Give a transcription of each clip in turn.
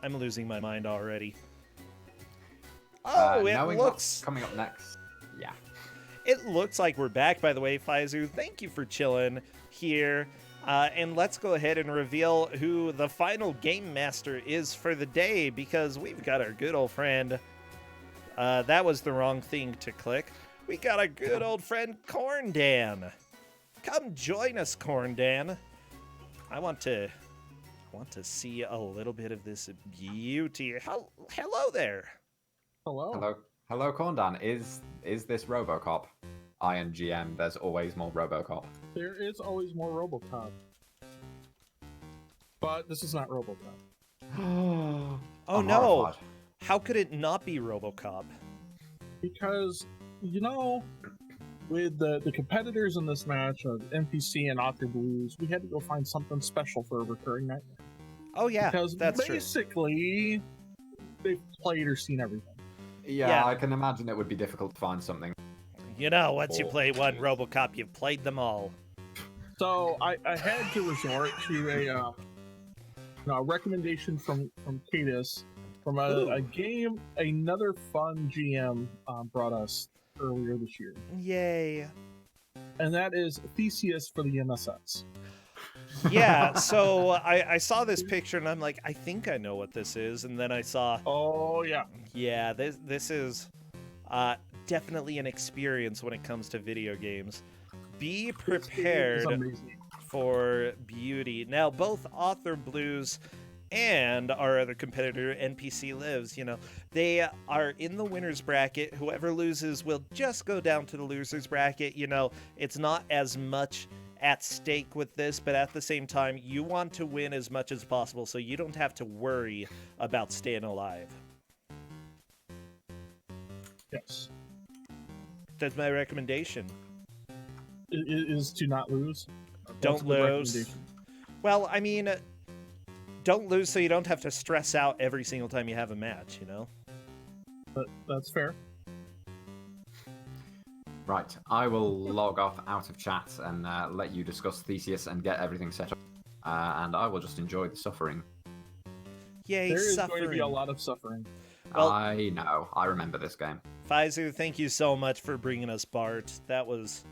I'm losing my mind already. Oh, it knowing looks... what's coming up next. Yeah. It looks like we're back, by the way, Faizu. Thank you for chilling here. And let's go ahead and reveal who the final game master is for the day, because we've got our good old friend. That was the wrong thing to click. We got our good old friend Kusogr4nde. Come join us, Kusogr4nde. I want to see a little bit of this beauty. Hello there. Hello. Hello, Kusogr4nde. Is this RoboCop? INGM, there's always more RoboCop. There is always more RoboCop. But this is not RoboCop. Oh I'm no. horrified. How could it not be RoboCop? Because, you know, with the competitors in this match of NPC and Author Blues, we had to go find something special for a recurring nightmare. Oh yeah, Because that's true. basically, they've played or seen everything. Yeah, I can imagine it would be difficult to find something. You know, once you play one RoboCop, you've played them all. So I had to resort to a recommendation from Cadus from a game another fun GM brought us earlier this year. Yay. And that is Theseus for the MSX. Yeah, so I saw this picture and I'm like, I think I know what this is. And then I saw, Oh, yeah. yeah, this is definitely an experience when it comes to video games. Be prepared for beauty. Now, both Author Blues and our other competitor, NPC Lives, you know, they are in the winner's bracket. Whoever loses will just go down to the loser's bracket. You know, it's not as much at stake with this, but at the same time, you want to win as much as possible so you don't have to worry about staying alive. Yes. That's my recommendation. Is to not lose. Don't lose. Well, I mean, don't lose so you don't have to stress out every single time you have a match, you know? But that's fair. Right, I will log off out of chat and let you discuss Theseus and get everything set up. And I will just enjoy the suffering. Yay, There is suffering. going to be a lot of suffering. Well, I know, I remember this game. Faizu, thank you so much for bringing us Bart. That was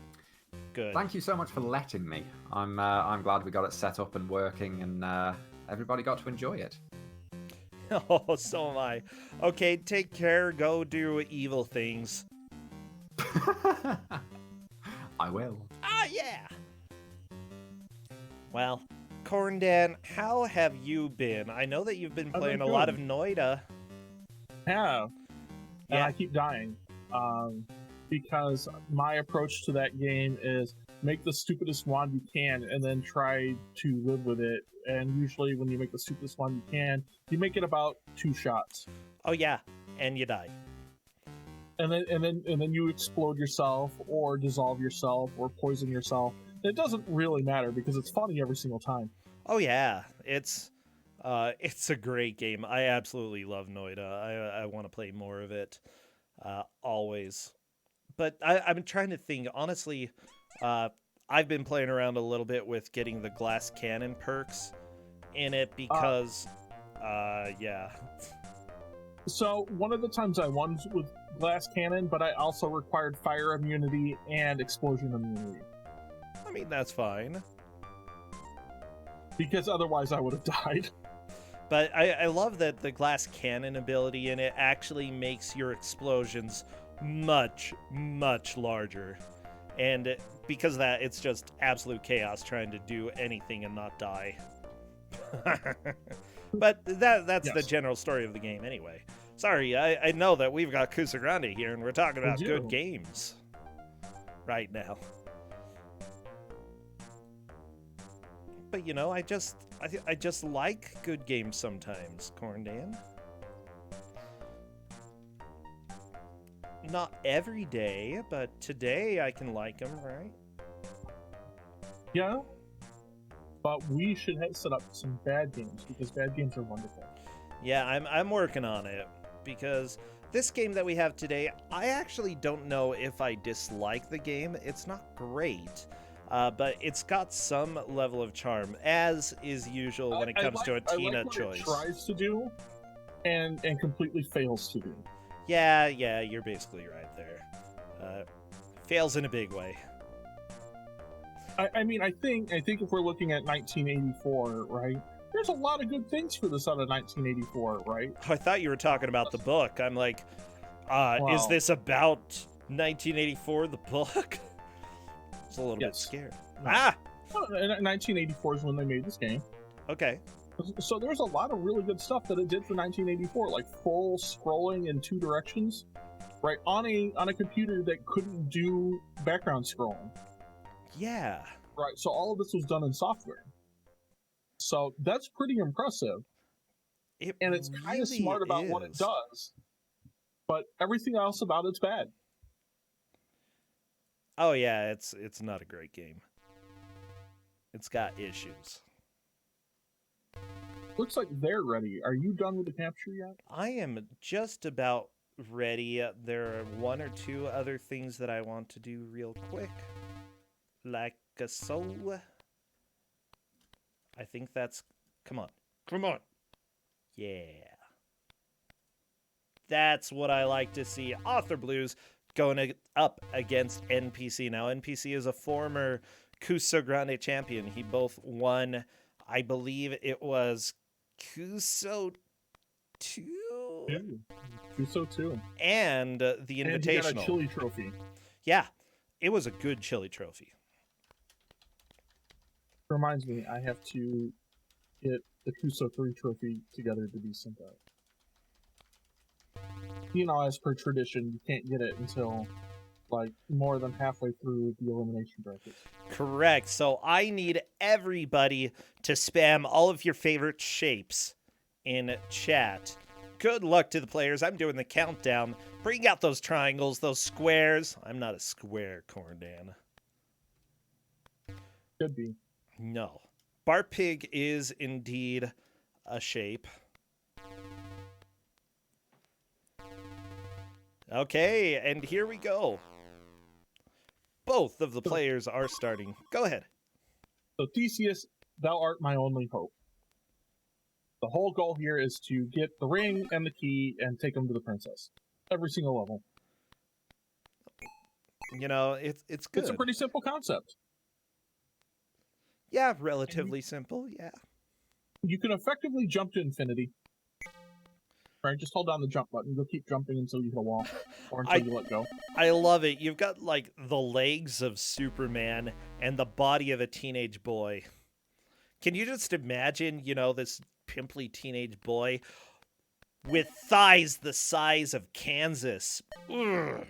good. Thank you so much for letting me. I'm glad we got it set up and working, and everybody got to enjoy it. Oh, so am I. Okay, take care. Go do evil things. I will. Ah, yeah. Well, Kusogr4nde, how have you been? I know that you've been I've playing been a lot good. of Noida. Yeah. And Yeah. I keep dying. Because my approach to that game is make the stupidest wand you can and then try to live with it. And usually when you make the stupidest wand you can, you make it about 2 shots. Oh yeah, and you die. And then you explode yourself or dissolve yourself or poison yourself. It doesn't really matter because it's funny every single time. Oh yeah, it's a great game. I absolutely love Noida. I want to play more of it, always. But I'm trying to think. Honestly, I've been playing around a little bit with getting the glass cannon perks in it because, yeah. So one of the times I won with glass cannon, but I also required fire immunity and explosion immunity. I mean, that's fine. Because otherwise I would have died. But I love that the glass cannon ability in it actually makes your explosions much, much larger. And because of that, it's just absolute chaos trying to do anything and not die. But that's the general story of the game anyway. Sorry, I know that we've got Kusogr4nde here and we're talking about good games right now. But you know, I just like good games sometimes, Kusogr4nde. Not every day, but today I can like them, right? Yeah. But we should set up some bad games because bad games are wonderful. Yeah, I'm working on it because this game that we have today, I actually don't know if I dislike the game. It's not great, but it's got some level of charm, as is usual when it comes to a Tina choice. It tries to do, and completely fails to do. Yeah, you're basically right there. Fails in a big way. I mean, I think if we're looking at 1984, right? There's a lot of good things for this out of 1984, right? Oh, I thought you were talking about the book. I'm like, is this about 1984, the book? I was a little bit scared. No. Ah! Well, 1984 is when they made this game. Okay. So there's a lot of really good stuff that it did for 1984, like full scrolling in 2 directions, right? On a computer that couldn't do background scrolling. Yeah. Right. So all of this was done in software. So that's pretty impressive. And it's kind of smart about what it does, but everything else about it's bad. Oh yeah, it's not a great game. It's got issues. Looks like they're ready. Are you done with the capture yet? I am just about ready. There are 1 or 2 other things that I want to do real quick. Like so. I think that's... Come on. Come on. Yeah. That's what I like to see. Author Blues going up against NPC. Now, NPC is a former Kusogr4nde champion. He both won, I believe it was Kuso 2? Kuso 2. And the Invitational. And he got a chili trophy. Yeah, it was a good chili trophy. Reminds me, I have to get the Kuso 3 trophy together to be sent out. You know, as per tradition, you can't get it until like more than halfway through the elimination bracket. Correct. So I need everybody to spam all of your favorite shapes in chat. Good luck to the players. I'm doing the countdown. Bring out those triangles, those squares. I'm not a square, Corndan. Could be. No. Bar Pig is indeed a shape. Okay, and here we go. Both of the players are starting. Go ahead. So Theseus, thou art my only hope. The whole goal here is to get the ring and the key and take them to the princess. Every single level. You know, it's good. It's a pretty simple concept. Yeah, relatively simple, yeah. You can effectively jump to infinity. Right, just hold down the jump button. You'll keep jumping until you hit a wall, or until you let go. I love it. You've got, like, the legs of Superman and the body of a teenage boy. Can you just imagine, you know, this pimply teenage boy with thighs the size of Kansas? Ugh.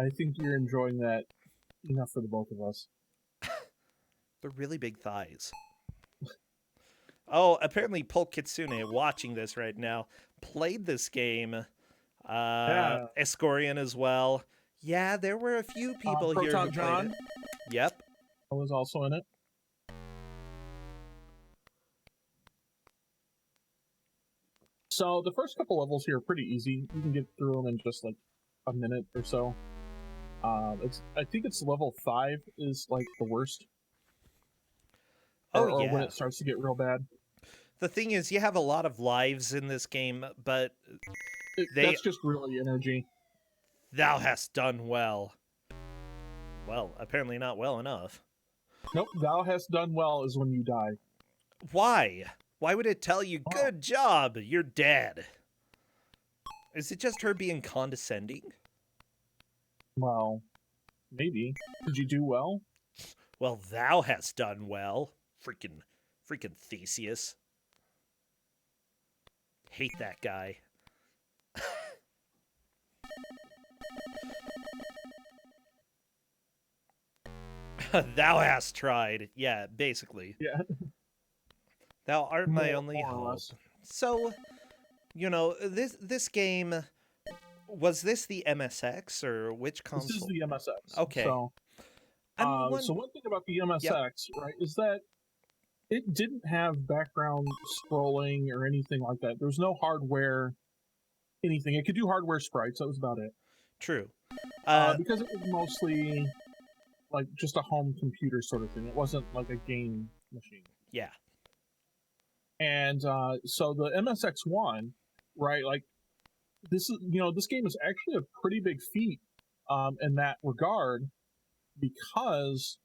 I think you're enjoying that enough for the both of us. They're really big thighs. Oh, apparently Polk Kitsune, watching this right now, played this game. Yeah. Escorian as well. Yeah, there were a few people here who John. played it. Yep. I was also in it. So the first couple levels here are pretty easy. You can get through them in just like a minute or so. I think it's level 5 is like the worst. Or when it starts to get real bad. The thing is, you have a lot of lives in this game, but that's just really energy. Thou hast done well. Well, apparently not well enough. Nope, thou hast done well is when you die. Why? Why would it tell you, good job, you're dead? Is it just her being condescending? Well, maybe. Did you do well? Well, thou hast done well. Freaking Theseus. Hate that guy. Thou hast tried. Yeah, basically. Yeah. Thou art my only hope. So, you know, this game, was this the MSX or which console? This is the MSX. Okay. So one thing about the MSX, right, is that it didn't have background scrolling or anything like that. There was no hardware, anything. It could do hardware sprites. That was about it. True. Because it was mostly like just a home computer sort of thing. It wasn't like a game machine. Yeah. And so the MSX1, right? Like this is, this game is actually a pretty big feat in that regard, because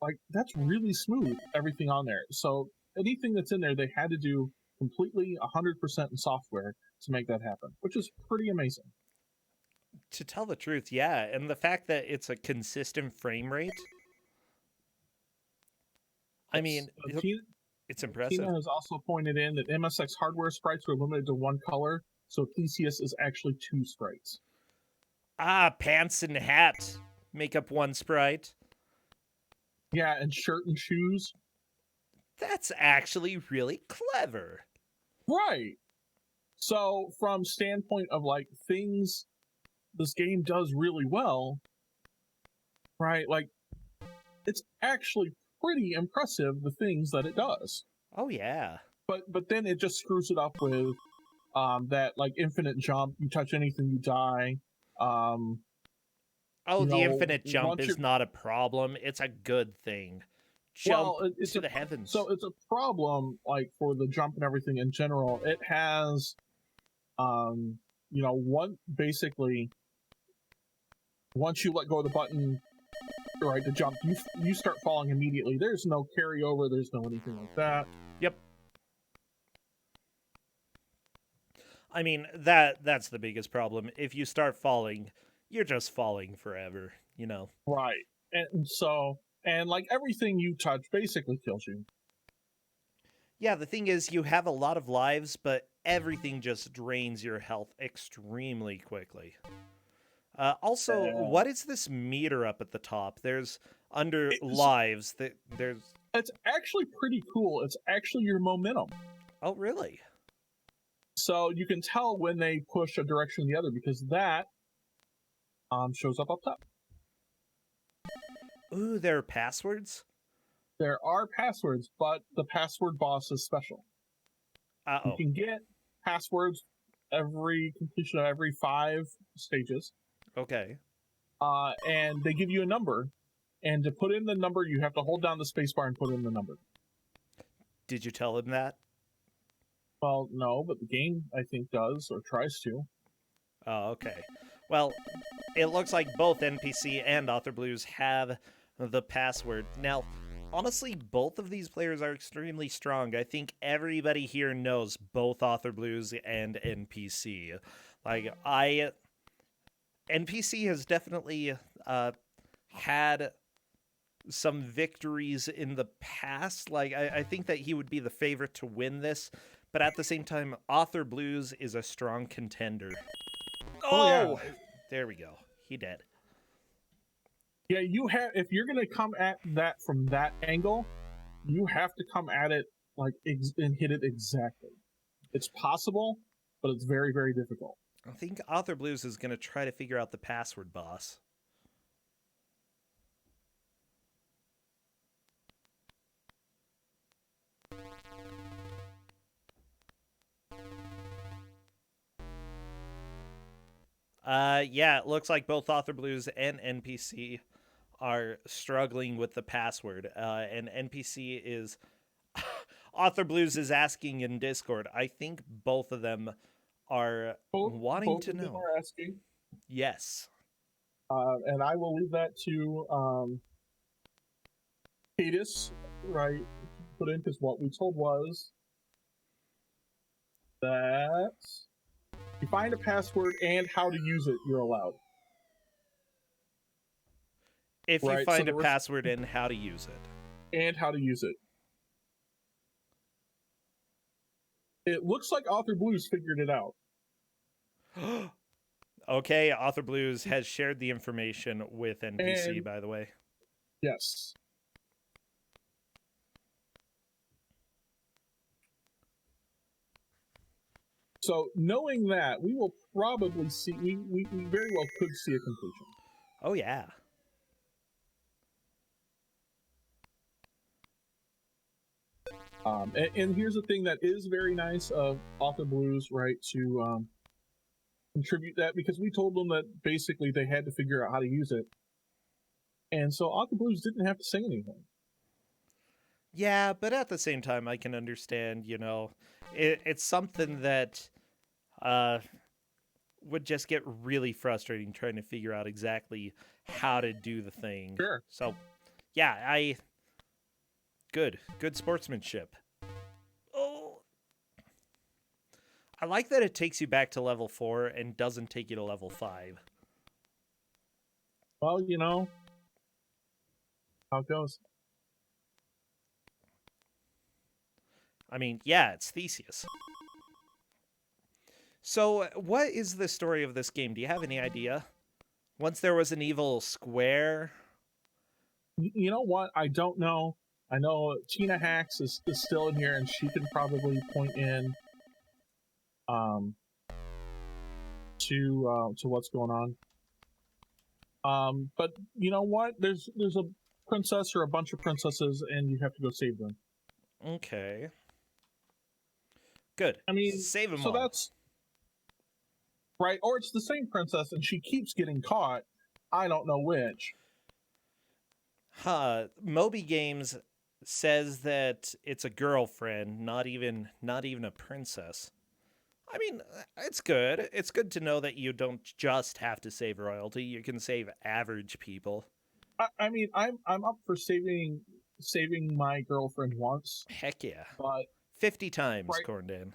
like that's really smooth, everything on there. So anything that's in there, they had to do completely 100% in software to make that happen, which is pretty amazing. To tell the truth, yeah, and the fact that it's a consistent frame rate, I mean, it's impressive. Tina has also pointed in that MSX hardware sprites were limited to one color, so Theseus is actually 2 sprites. Ah, pants and hat make up one sprite. Yeah, and shirt and shoes. That's actually really clever. Right. So from standpoint of like things this game does really well, right? Like it's actually pretty impressive, the things that it does. Oh yeah. But then it just screws it up with that like infinite jump. You touch anything, you die. The infinite jump is not a problem. It's a good thing. Jump to the heavens. So it's a problem, like for the jump and everything in general. It has, basically, once you let go of the button, right, to jump, you start falling immediately. There's no carryover. There's no anything like that. Yep. I mean, that's the biggest problem. If you start falling, you're just falling forever, Right. And so, and like everything you touch basically kills you. Yeah, the thing is, you have a lot of lives, but everything just drains your health extremely quickly. Also, what is this meter up at the top? There's lives. There's. It's actually pretty cool. It's actually your momentum. Oh, really? So you can tell when they push a direction or the other, because that shows up top. Ooh, there are passwords? There are passwords, but the password boss is special. Uh-oh. You can get passwords every completion of every 5 stages. Okay. And they give you a number, and to put in the number, you have to hold down the spacebar and put in the number. Did you tell him that? Well, no, but the game, I think, does, or tries to. Oh, okay. Well, it looks like both NPC and Author Blues have the password. Now, honestly, both of these players are extremely strong. I think everybody here knows both Author Blues and NPC. Like, NPC has definitely had some victories in the past. Like, I think that he would be the favorite to win this, but at the same time, Author Blues is a strong contender. Oh, yeah. There we go. He did. Yeah, if you're gonna come at that from that angle, you have to come at it like and hit it exactly. It's possible, but it's very, very difficult. I think Author Blues is gonna try to figure out the password boss. Yeah, it looks like both Author Blues and NPC are struggling with the password. And NPC is... Author Blues is asking in Discord. I think both of them are wanting to know. Both of them are asking. Yes. And I will leave that to Theseus, right? Put in, because what we told was that you find a password and how to use it, you're allowed. If you find a password and how to use it. And how to use it. It looks like Author Blues figured it out. Okay, Author Blues has shared the information with NPC, by the way. Yes. So, knowing that, we will probably see, we very well could see a completion. Oh, yeah. And here's the thing that is very nice of Author Blues, right, to contribute that, because we told them that basically they had to figure out how to use it. And so Author Blues didn't have to say anything. Yeah, but at the same time, I can understand, it's something that uh, would just get really frustrating trying to figure out exactly how to do the thing. Sure. So, yeah, good sportsmanship. Oh, I like that it takes you back to level 4 and doesn't take you to level 5. Well, how it goes. I mean, yeah, it's Theseus. So, what is the story of this game? Do you have any idea? Once there was an evil square. You know what? I don't know. I know Tina Hacks is still in here, and she can probably point in to what's going on. But you know what? There's a princess or a bunch of princesses, and you have to go save them. Okay. Good. I mean, save them so all. that's right. Or it's the same princess, and she keeps getting caught. I don't know which. Moby Games says that it's a girlfriend, not even a princess. I mean, it's good. It's good to know that you don't just have to save royalty. You can save average people. I mean, I'm up for saving my girlfriend once. Heck yeah. But 50 times, right, Corndan.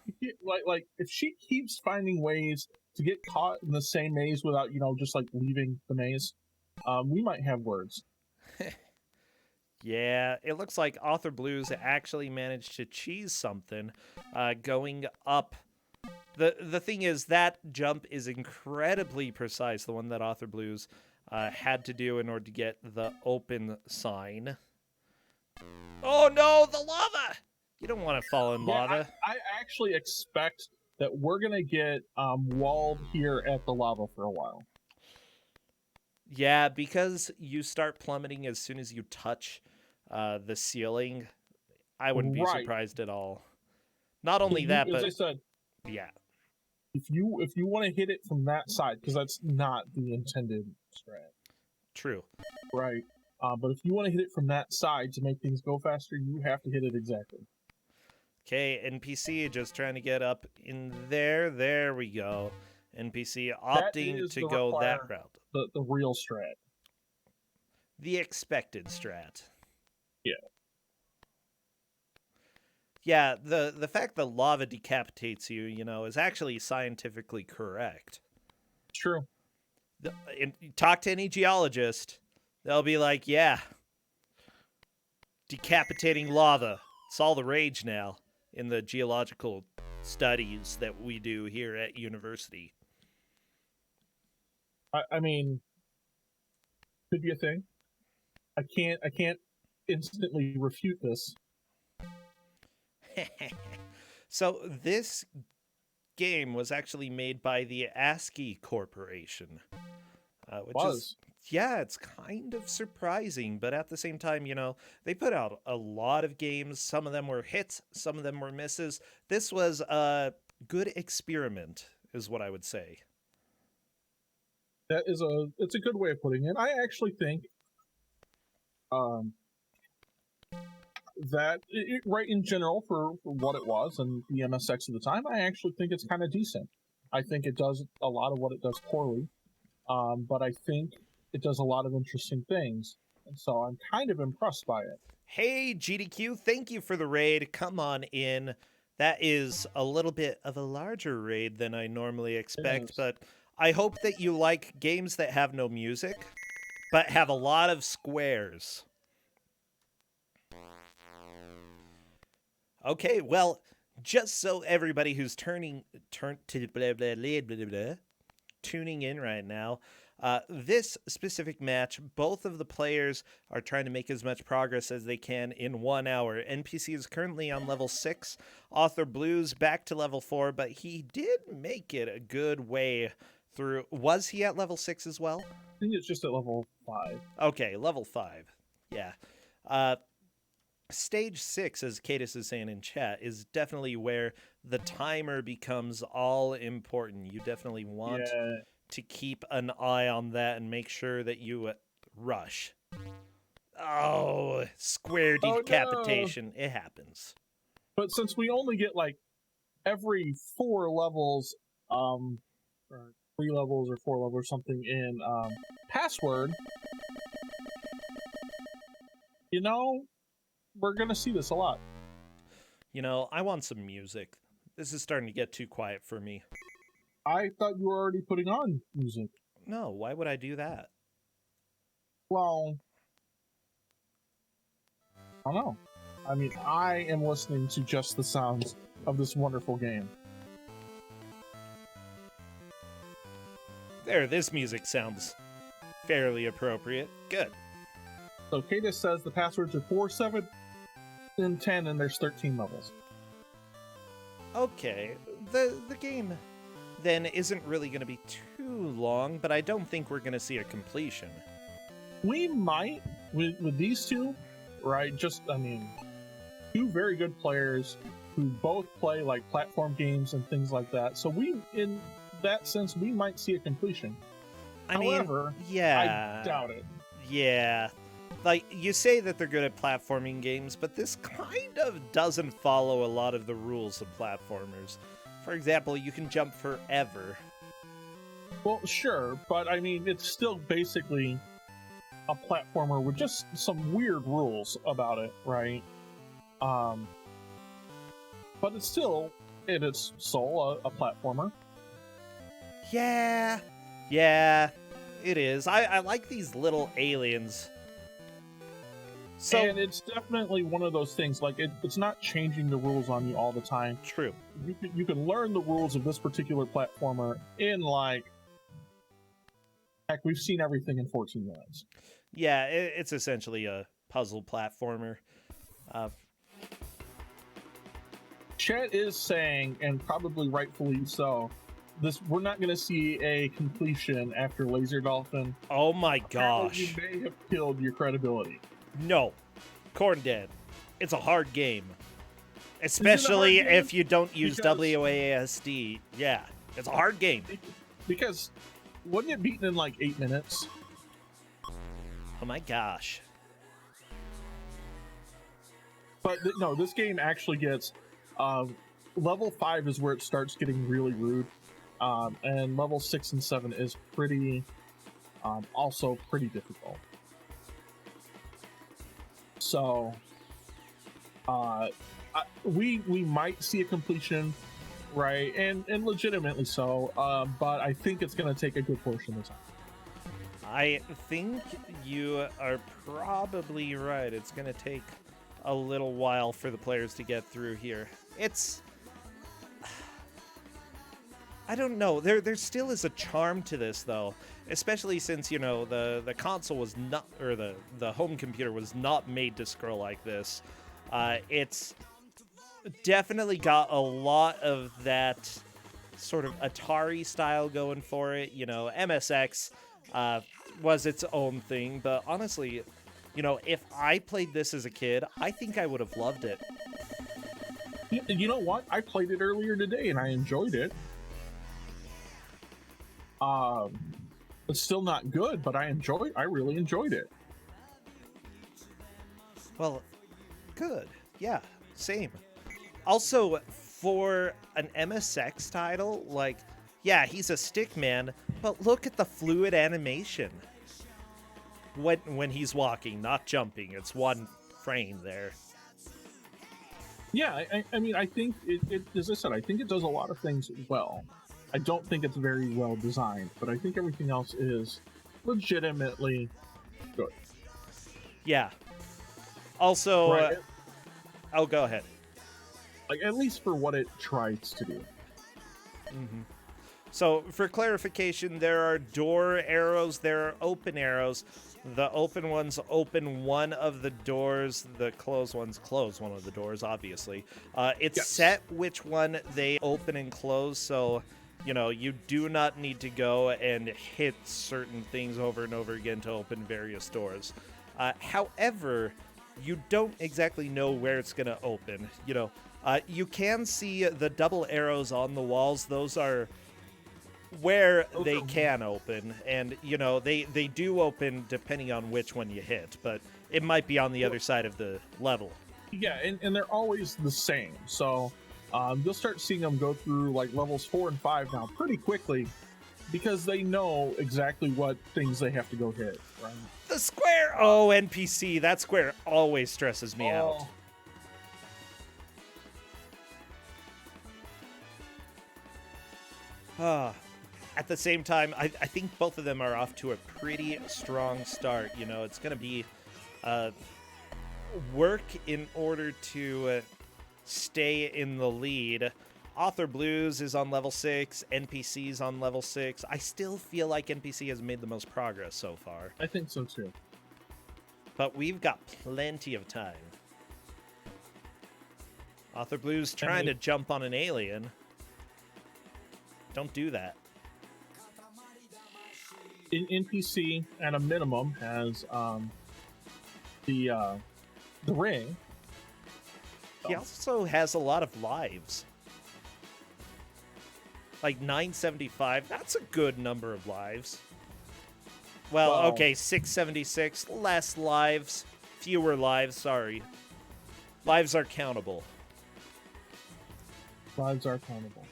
Like if she keeps finding ways to get caught in the same maze without, just like leaving the maze, we might have words. Yeah, it looks like Author Blues actually managed to cheese something going up. The thing is, that jump is incredibly precise, the one that Author Blues had to do in order to get the open sign. Oh no, the lava! You don't want to fall in lava. I actually expect that we're going to get walled here at the lava for a while. Yeah, because you start plummeting as soon as you touch the ceiling. I wouldn't be surprised at all. Not only that, but as I said, yeah. If you want to hit it from that side, because that's not the intended strat. True. Right. But if you want to hit it from that side to make things go faster, you have to hit it exactly. Okay, NPC just trying to get up in there. There we go. NPC opting to go that route. The real strat. The expected strat. Yeah. Yeah, the fact that lava decapitates you, is actually scientifically correct. True. Talk to any geologist, they'll be like, yeah, decapitating lava. It's all the rage now in the geological studies that we do here at university. I mean, could be a thing. I can't instantly refute this. So this game was actually made by the ASCII Corporation, which is it's kind of surprising, but at the same time, they put out a lot of games. Some of them were hits, some of them were misses. This was a good experiment, is what I would say. It's a good way of putting it. I actually think that right in general for what it was and the MSX at the time, I actually think it's kind of decent. I think it does a lot of what it does poorly, but I think it does a lot of interesting things, and so I'm kind of impressed by it. Hey, GDQ, thank you for the raid. Come on in. That is a little bit of a larger raid than I normally expect, but I hope that you like games that have no music, but have a lot of squares. Okay, well, just so everybody who's tuning in right now, this specific match, both of the players are trying to make as much progress as they can in 1 hour. NPC is currently on level 6, Author Blues back to level 4, but he did make it a good way through. Was he at level 6 as well? I think it's just at level 5. Okay, level 5. Yeah. Stage 6, as Cadus is saying in chat, is definitely where the timer becomes all important. You definitely want to keep an eye on that and make sure that you rush. Oh, square Oh, no. decapitation. It happens. But since we only get like every 4 levels, or 3 levels or 4 levels or something in Password, you know, we're gonna see this a lot. You know, I want some music. This is starting to get too quiet for me. I thought you were already putting on music. No, why would I do that? Well, I don't know. I mean, I am listening to just the sounds of this wonderful game. There, this music sounds fairly appropriate. Good. So Cadis says the passwords are 4, 7, and 10, and there's 13 levels. Okay, the game then isn't really going to be too long, but I don't think we're going to see a completion. We might, with these two, right? Just, I mean, 2 very good players who both play like platform games and things like that. So we, in that sense, we might see a completion. However, yeah, I doubt it. Yeah. Like, you say that they're good at platforming games, but this kind of doesn't follow a lot of the rules of platformers. For example, you can jump forever. Well, sure, but I mean, it's still basically a platformer with just some weird rules about it, right? But it's still, in its soul, a platformer. Yeah, it is. I like these little aliens. So, and it's definitely one of those things, like, it's not changing the rules on you all the time. True. You can learn the rules of this particular platformer in, like, heck, we've seen everything in 14 minutes. Yeah, it's essentially a puzzle platformer. Chet is saying, and probably rightfully so, we're not going to see a completion after Laser Dolphin. Oh my gosh. You may have killed your credibility. No. Kusogr4nde. It's a hard game. Especially if you don't use WASD. Yeah, it's a hard game. Because wasn't it beaten in like 8 minutes? Oh my gosh. But no, this game actually gets... level 5 is where it starts getting really rude. And level 6 and 7 is pretty... also pretty difficult. So... we might see a completion, right? And legitimately so. But I think it's going to take a good portion of the time. I think you are probably right. It's going to take a little while for the players to get through here. It's... I don't know. There still is a charm to this, though. Especially since, you know, the console was not... Or the home computer was not made to scroll like this. It's definitely got a lot of that sort of Atari style going for it. You know, MSX was its own thing, but honestly, you know, if I played this as a kid, I think I would have loved it. You know what? I played it earlier today and I enjoyed it. It's still not good, but I really enjoyed it. Well, good. Yeah, same. Also, for an MSX title, like, yeah, he's a stick man, but look at the fluid animation. When he's walking, not jumping. It's one frame there. Yeah, I mean, I think it, as I said, I think it does a lot of things well. I don't think it's very well designed, but I think everything else is legitimately good. Yeah. Also, right. Oh, go ahead. Like, at least for what it tries to do. Mm-hmm. So, for clarification, there are door arrows, there are open arrows. The open ones open one of the doors, the closed ones close one of the doors, obviously. It's set which one they open and close, so, you know, you do not need to go and hit certain things over and over again to open various doors. However, you don't exactly know where it's going to open. You know, you can see the double arrows on the walls. Those are where they can open, and, you know, they do open depending on which one you hit, but it might be on the other side of the level. Yeah, and they're always the same. So you'll start seeing them go through like levels 4 and 5 now pretty quickly because they know exactly what things they have to go hit, right? The square! Oh, NPC. That square always stresses me out. At the same time, I think both of them are off to a pretty strong start. You know, it's going to be work in order to stay in the lead. Author Blues is on level 6. NPC's on level 6. I still feel like NPC has made the most progress so far. I think so too. But we've got plenty of time. Author Blues trying to jump on an alien. Don't do that. In NPC, at a minimum, has the ring. He also has a lot of lives. Like 975. That's a good number of lives. Well, okay, 676. Less lives. Fewer lives, sorry. Lives are countable. Lives are countable.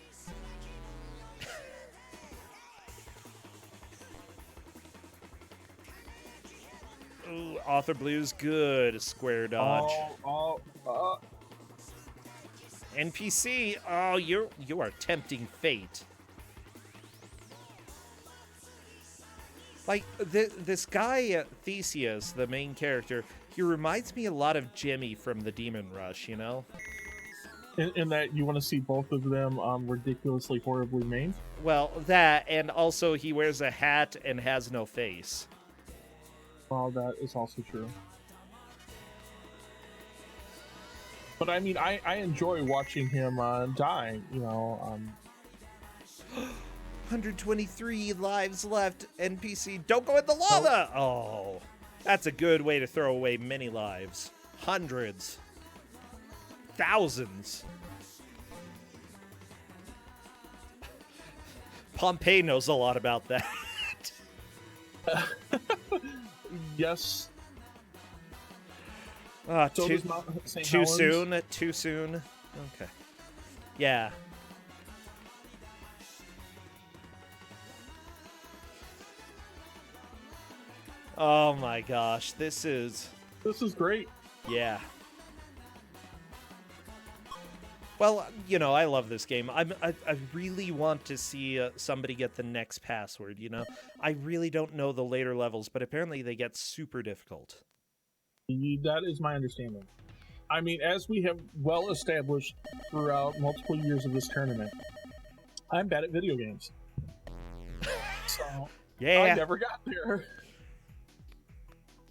Ooh, Author Blues, good. Square dodge. NPC, oh, you are tempting fate. Like, this guy, Theseus, the main character, he reminds me a lot of Jimmy from the Demon Rush, you know? In that you want to see both of them ridiculously, horribly maimed? Well, that, and also he wears a hat and has no face. Well, that is also true. But I mean, I enjoy watching him die, you know. 123 lives left, NPC. Don't go in the lava! Oh, that's a good way to throw away many lives. Hundreds. Thousands. Pompeii knows a lot about that. Yes. Too soon? Too soon? Okay. Yeah. Oh my gosh, this is great. Yeah. Well, you know, I love this game. I really want to see somebody get the next password, you know? I really don't know the later levels, but apparently they get super difficult. That is my understanding. I mean, as we have well established throughout multiple years of this tournament, I'm bad at video games. So, yeah. I never got there.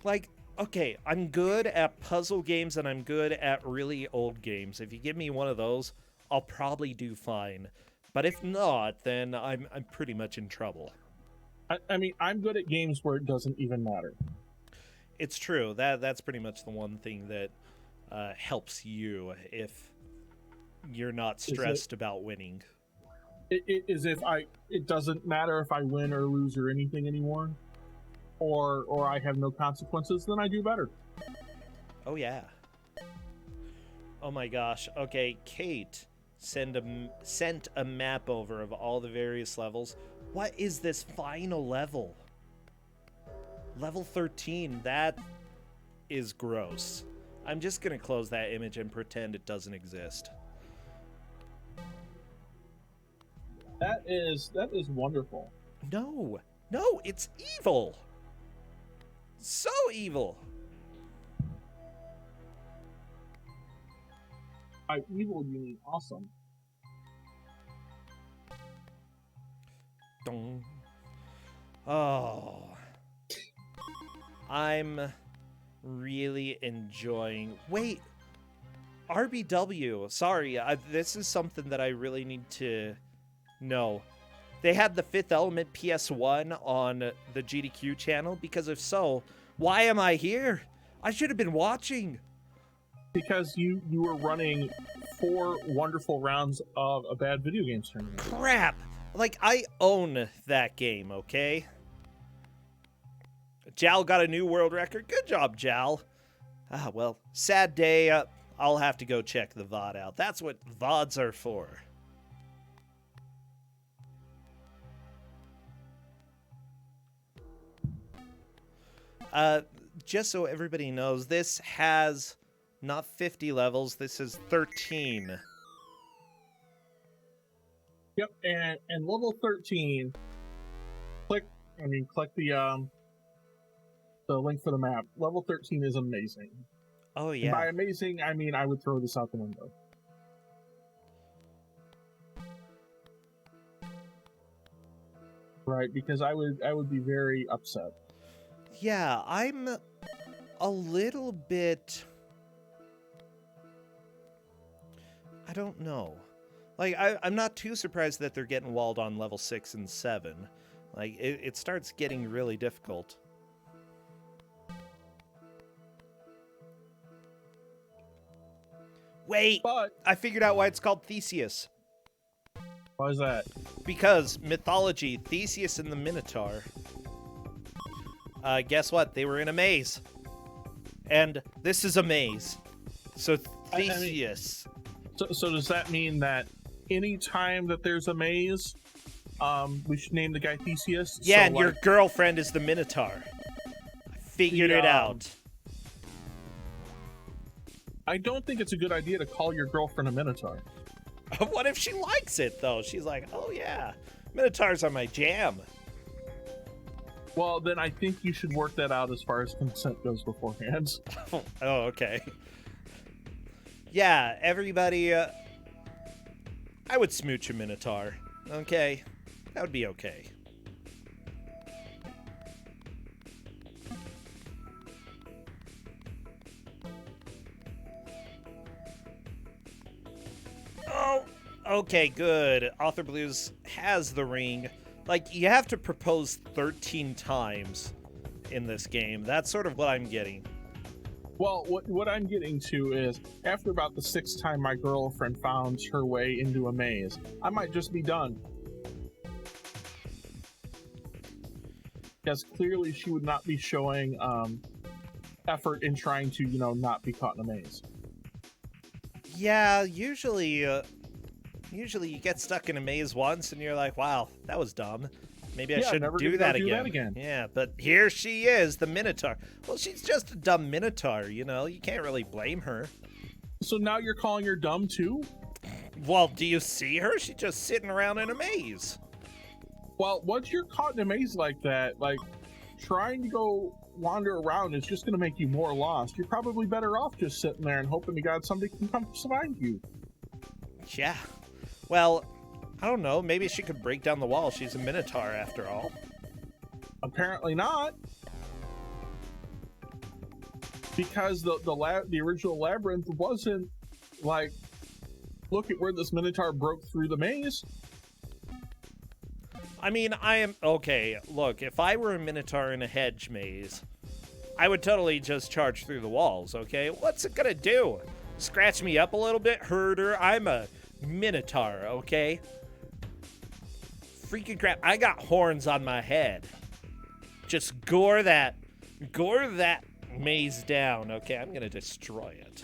Like, okay, I'm good at puzzle games and I'm good at really old games. If you give me one of those, I'll probably do fine. But if not, then I'm pretty much in trouble. I mean, I'm good at games where it doesn't even matter. It's true. That's pretty much the one thing that helps you if you're not stressed about winning. It doesn't matter if I win or lose or anything anymore. Or I have no consequences, then I do better. Oh, yeah. Oh, my gosh. Okay, Kate sent a map over of all the various levels. What is this final level? Level 13. That is gross. I'm just going to close that image and pretend it doesn't exist. That is wonderful. No, it's evil. So evil. By evil, you mean awesome. Dong. Oh. I'm really enjoying... Wait. RBW. Sorry, this is something that I really need to know. They had the Fifth Element PS1 on the GDQ channel, because if so, why am I here? I should have been watching. Because you were running 4 wonderful rounds of a bad video game tournament. Crap! Like, I own that game, okay? Jal got a new world record. Good job, Jal. Ah, well, sad day. I'll have to go check the VOD out. That's what VODs are for. Just so everybody knows, this has not 50 levels. This is 13. Yep, and level 13. Click the link for the map. Level 13 is amazing. Oh And yeah. by amazing, I mean I would throw this out the window. Right, because I would be very upset. Yeah, I'm a little bit... I don't know. Like, I'm not too surprised that they're getting walled on level 6 and 7. Like, it starts getting really difficult. Wait! But I figured out why it's called Theseus. why is that? Because mythology, Theseus and the Minotaur. Guess what? They were in a maze. And this is a maze. So Theseus. So does that mean that any time that there's a maze, we should name the guy Theseus? Yeah, So, and your girlfriend is the Minotaur. I figured it out. I don't think it's a good idea to call your girlfriend a Minotaur. What if she likes it, though? She's like, oh yeah, Minotaurs are my jam. Well, then I think you should work that out as far as consent goes beforehand. Oh, okay. Yeah, everybody, I would smooch a Minotaur. Okay, that would be okay. Oh, okay, good. Author Blues has the ring. Like, you have to propose 13 times in this game. That's sort of what I'm getting. Well, what I'm getting to is, after about the 6th time my girlfriend found her way into a maze, I might just be done. Because clearly she would not be showing effort in trying to, not be caught in a maze. Yeah, usually you get stuck in a maze once and you're like, wow, that was dumb. Maybe I shouldn't do that again. Yeah, but here she is, the Minotaur. Well, she's just a dumb Minotaur, you can't really blame her. So now you're calling her dumb too? Well, do you see her? She's just sitting around in a maze. Well, once you're caught in a maze like that, like, trying to go wander around is just going to make you more lost. You're probably better off just sitting there and hoping to God somebody can come find you. Yeah. Well, I don't know. Maybe she could break down the wall. She's a Minotaur after all. Apparently not. Because the original labyrinth wasn't like, look at where this Minotaur broke through the maze. I mean, okay, look, if I were a Minotaur in a hedge maze, I would totally just charge through the walls, okay? What's it gonna do? Scratch me up a little bit? Herder, I'm a Minotaur, okay? Freaking crap, I got horns on my head. Just gore that maze down, okay? I'm gonna destroy it.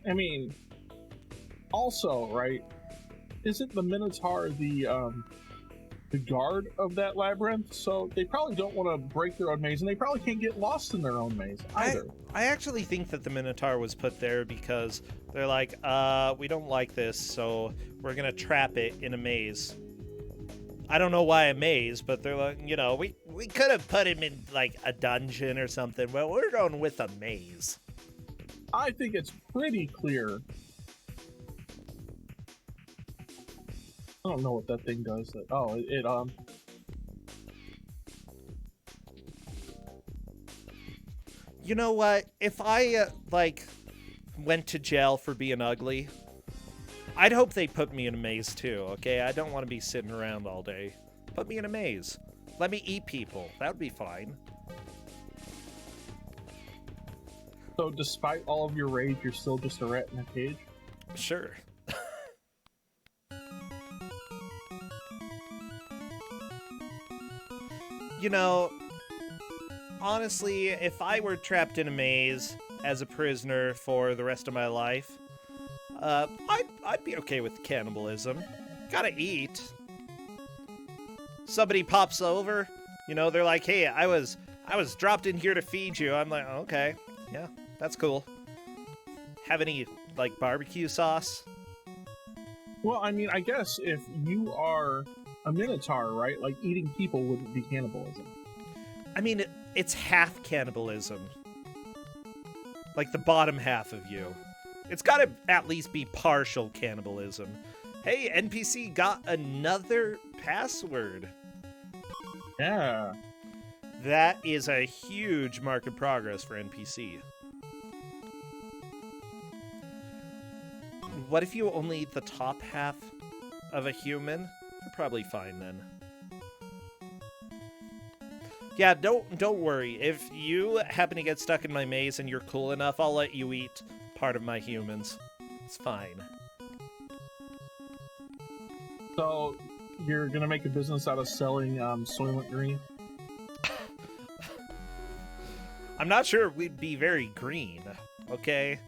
I mean, also, right? Isn't the Minotaur the guard of that labyrinth? So they probably don't want to break their own maze, and they probably can't get lost in their own maze either. I actually think that the Minotaur was put there because they're like, we don't like this, so we're gonna trap it in a maze. I don't know why a maze, but they're like, we could have put him in like a dungeon or something. Well, we're going with a maze. I think it's pretty clear. I don't know what that thing does. You know what? If I went to jail for being ugly, I'd hope they put me in a maze too. Okay, I don't want to be sitting around all day. Put me in a maze. Let me eat people. That would be fine. So despite all of your rage, you're still just a rat in a cage? Sure. You know, honestly, if I were trapped in a maze as a prisoner for the rest of my life, I'd be okay with cannibalism. Gotta eat. Somebody pops over, you know, they're like, hey, I was dropped in here to feed you. I'm like, okay, yeah, that's cool. Have any, like, barbecue sauce? Well, I mean, I guess if you are a minotaur, right? Like, eating people wouldn't be cannibalism. I mean, it's half cannibalism. Like, the bottom half of you. It's gotta at least be partial cannibalism. Hey, NPC got another password. Yeah. That is a huge mark of progress for NPC. What if you only eat the top half of a human? You're probably fine then. Yeah, don't worry. If you happen to get stuck in my maze and you're cool enough, I'll let you eat part of my humans. It's fine. So, you're gonna make a business out of selling Soylent Green? I'm not sure we'd be very green, okay?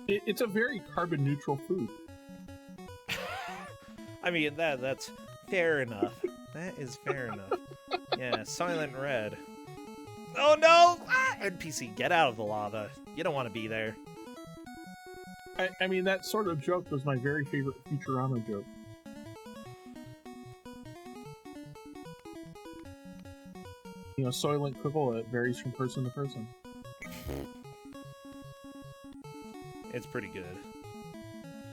It's a very carbon neutral food. I mean, that's fair enough. That is fair enough. Yeah, Silent Red. Oh no! Ah, NPC, get out of the lava. You don't want to be there. I mean, that sort of joke was my very favorite Futurama joke. You know, Soylent Quibble, it varies from person to person. It's pretty good.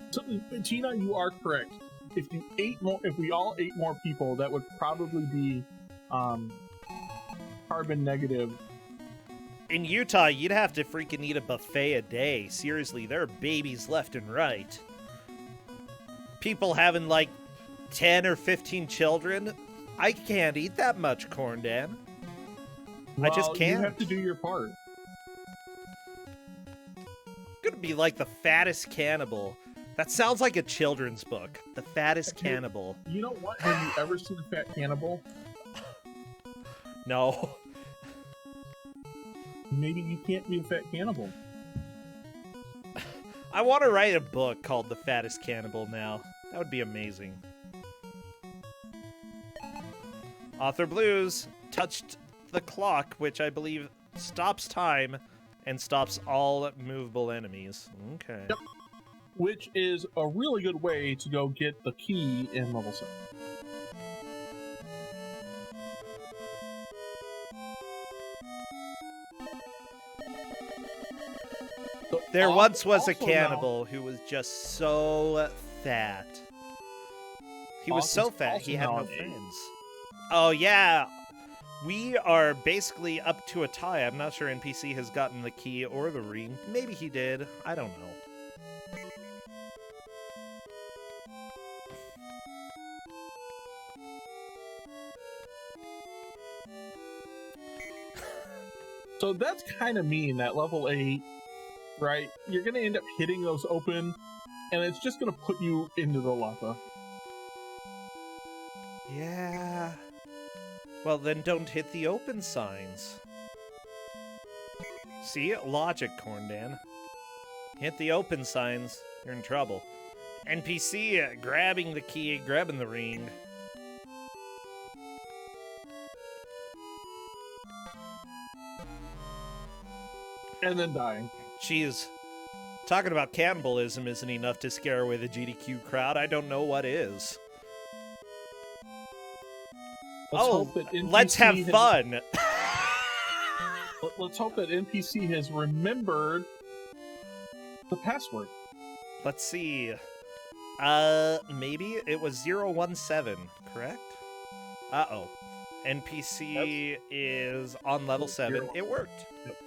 So, Tina, you are correct. If we all ate more people, that would probably be carbon negative. In Utah, you'd have to freaking eat a buffet a day. Seriously, there are babies left and right. People having like 10 or 15 children. I can't eat that much corn, Dan. Well, I just can't. You have to do your part. I'm gonna be like the fattest cannibal. That sounds like a children's book. The fattest cannibal. You know what? Have you ever seen a fat cannibal? No. Maybe you can't be a fat cannibal. I want to write a book called The Fattest Cannibal now. That would be amazing. Author Blues touched the clock, which I believe stops time and stops all movable enemies. Okay. Yep. Which is a really good way to go get the key in level 7. There once was a cannibal who was just so fat. He was so fat, he had no friends. Oh, yeah. We are basically up to a tie. I'm not sure NPC has gotten the key or the ring. Maybe he did. I don't know. So that's kind of mean, that level 8, right? You're going to end up hitting those open, and it's just going to put you into the lava. Yeah. Well, then don't hit the open signs. See? Logic, Corndan. Hit the open signs, you're in trouble. NPC grabbing the key, grabbing the ring. And then dying. Jeez. Talking about cannibalism isn't enough to scare away the GDQ crowd. I don't know what is. Let's have fun. Let's hope that NPC has remembered the password. Let's see. Maybe it was 017, correct? Uh-oh. NPC is on level 7. It worked. Yep.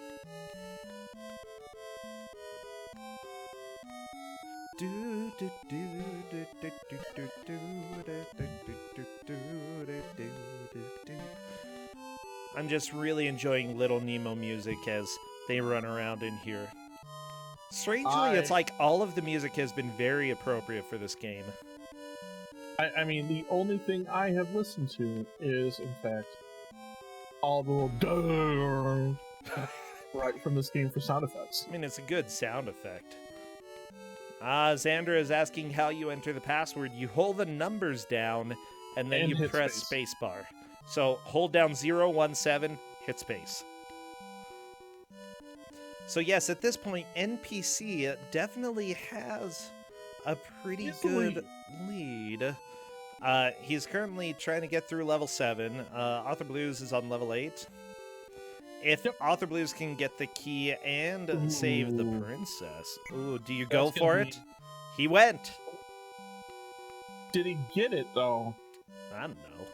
I'm just really enjoying Little Nemo music as they run around in here. Strangely, it's like all of the music has been very appropriate for this game. I mean, the only thing I have listened to is, in fact, all the little duh right from this game for sound effects. I mean, it's a good sound effect. Xandra is asking how you enter the password. You hold the numbers down, and then you press spacebar. So hold down 017, hit space. So yes, at this point, NPC definitely has a pretty good lead. He's currently trying to get through level 7. Author Blues is on level 8. If Author Blues can get the key and save the princess. Ooh, do you go for it? He went. Did he get it, though? I don't know.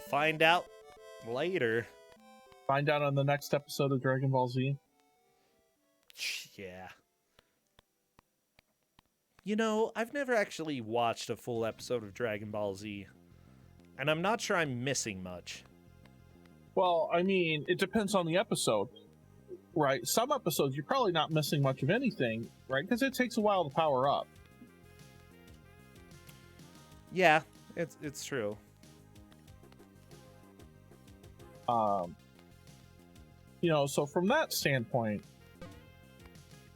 Find out later. Find out on the next episode of Dragon Ball Z. Yeah. You know, I've never actually watched a full episode of Dragon Ball Z. And I'm not sure I'm missing much. Well, I mean, it depends on the episode, right? Some episodes, you're probably not missing much of anything, right? Because it takes a while to power up. Yeah, it's true. You know, so from that standpoint,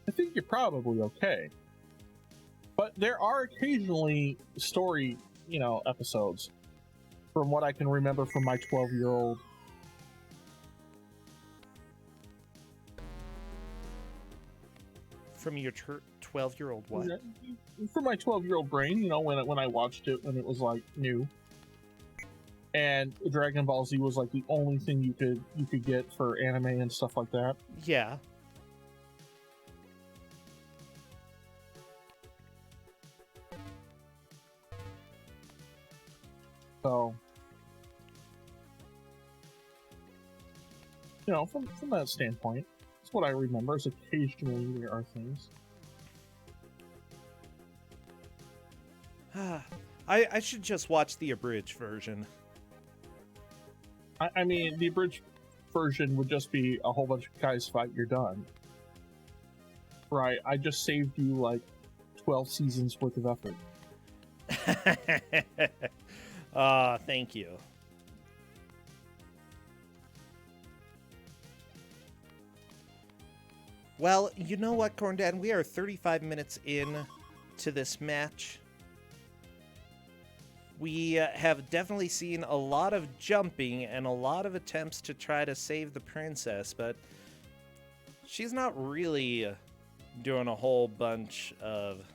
I think you're probably okay. But there are occasionally story, you know, episodes, from what I can remember from my 12-year-old. From your 12-year-old what? From my 12-year-old brain, you know, when I watched it when it was like new. And Dragon Ball Z was like the only thing you could get for anime and stuff like that. Yeah. So, you know, from that standpoint, that's what I remember. Is occasionally there are things. I should just watch the abridged version. I mean, the abridged version would just be a whole bunch of guys fight, you're done. Right, I just saved you like 12 seasons worth of effort. Thank you. Well, you know what, Corndad? We are 35 minutes in to this match. We have definitely seen a lot of jumping and a lot of attempts to try to save the princess, but she's not really doing a whole bunch of,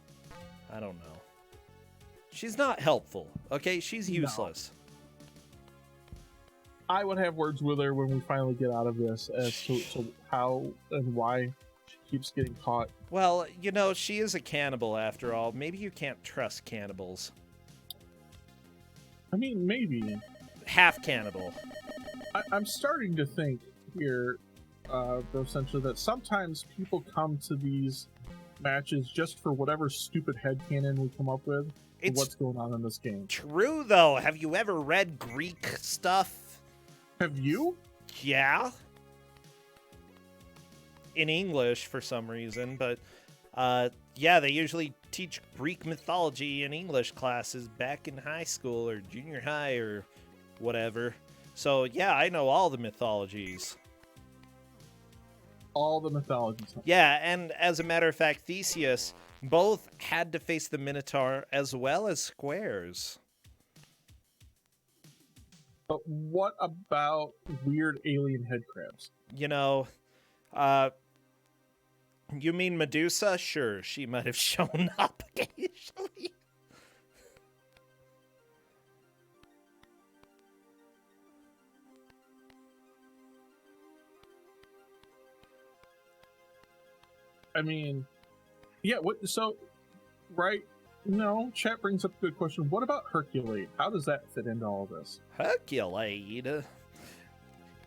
I don't know. She's not helpful, okay? She's useless. No. I would have words with her when we finally get out of this as to how and why she keeps getting caught. Well, you know, she is a cannibal after all. Maybe you can't trust cannibals. I mean, maybe. Half cannibal. I'm starting to think here, essentially, that sometimes people come to these matches just for whatever stupid headcanon we come up with. It's what's going on in this game. True, though. Have you ever read Greek stuff? Have you? Yeah. In English, for some reason, but yeah, they usually teach Greek mythology in English classes back in high school or junior high or whatever. So yeah, I know all the mythologies. All the mythologies. Yeah, and as a matter of fact, Theseus both had to face the Minotaur as well as squares. But what about weird alien head crabs? You know, you mean Medusa? Sure, she might have shown up occasionally. I mean, yeah, so, right, no, chat brings up a good question. What about Herculade? How does that fit into all this? Herculade?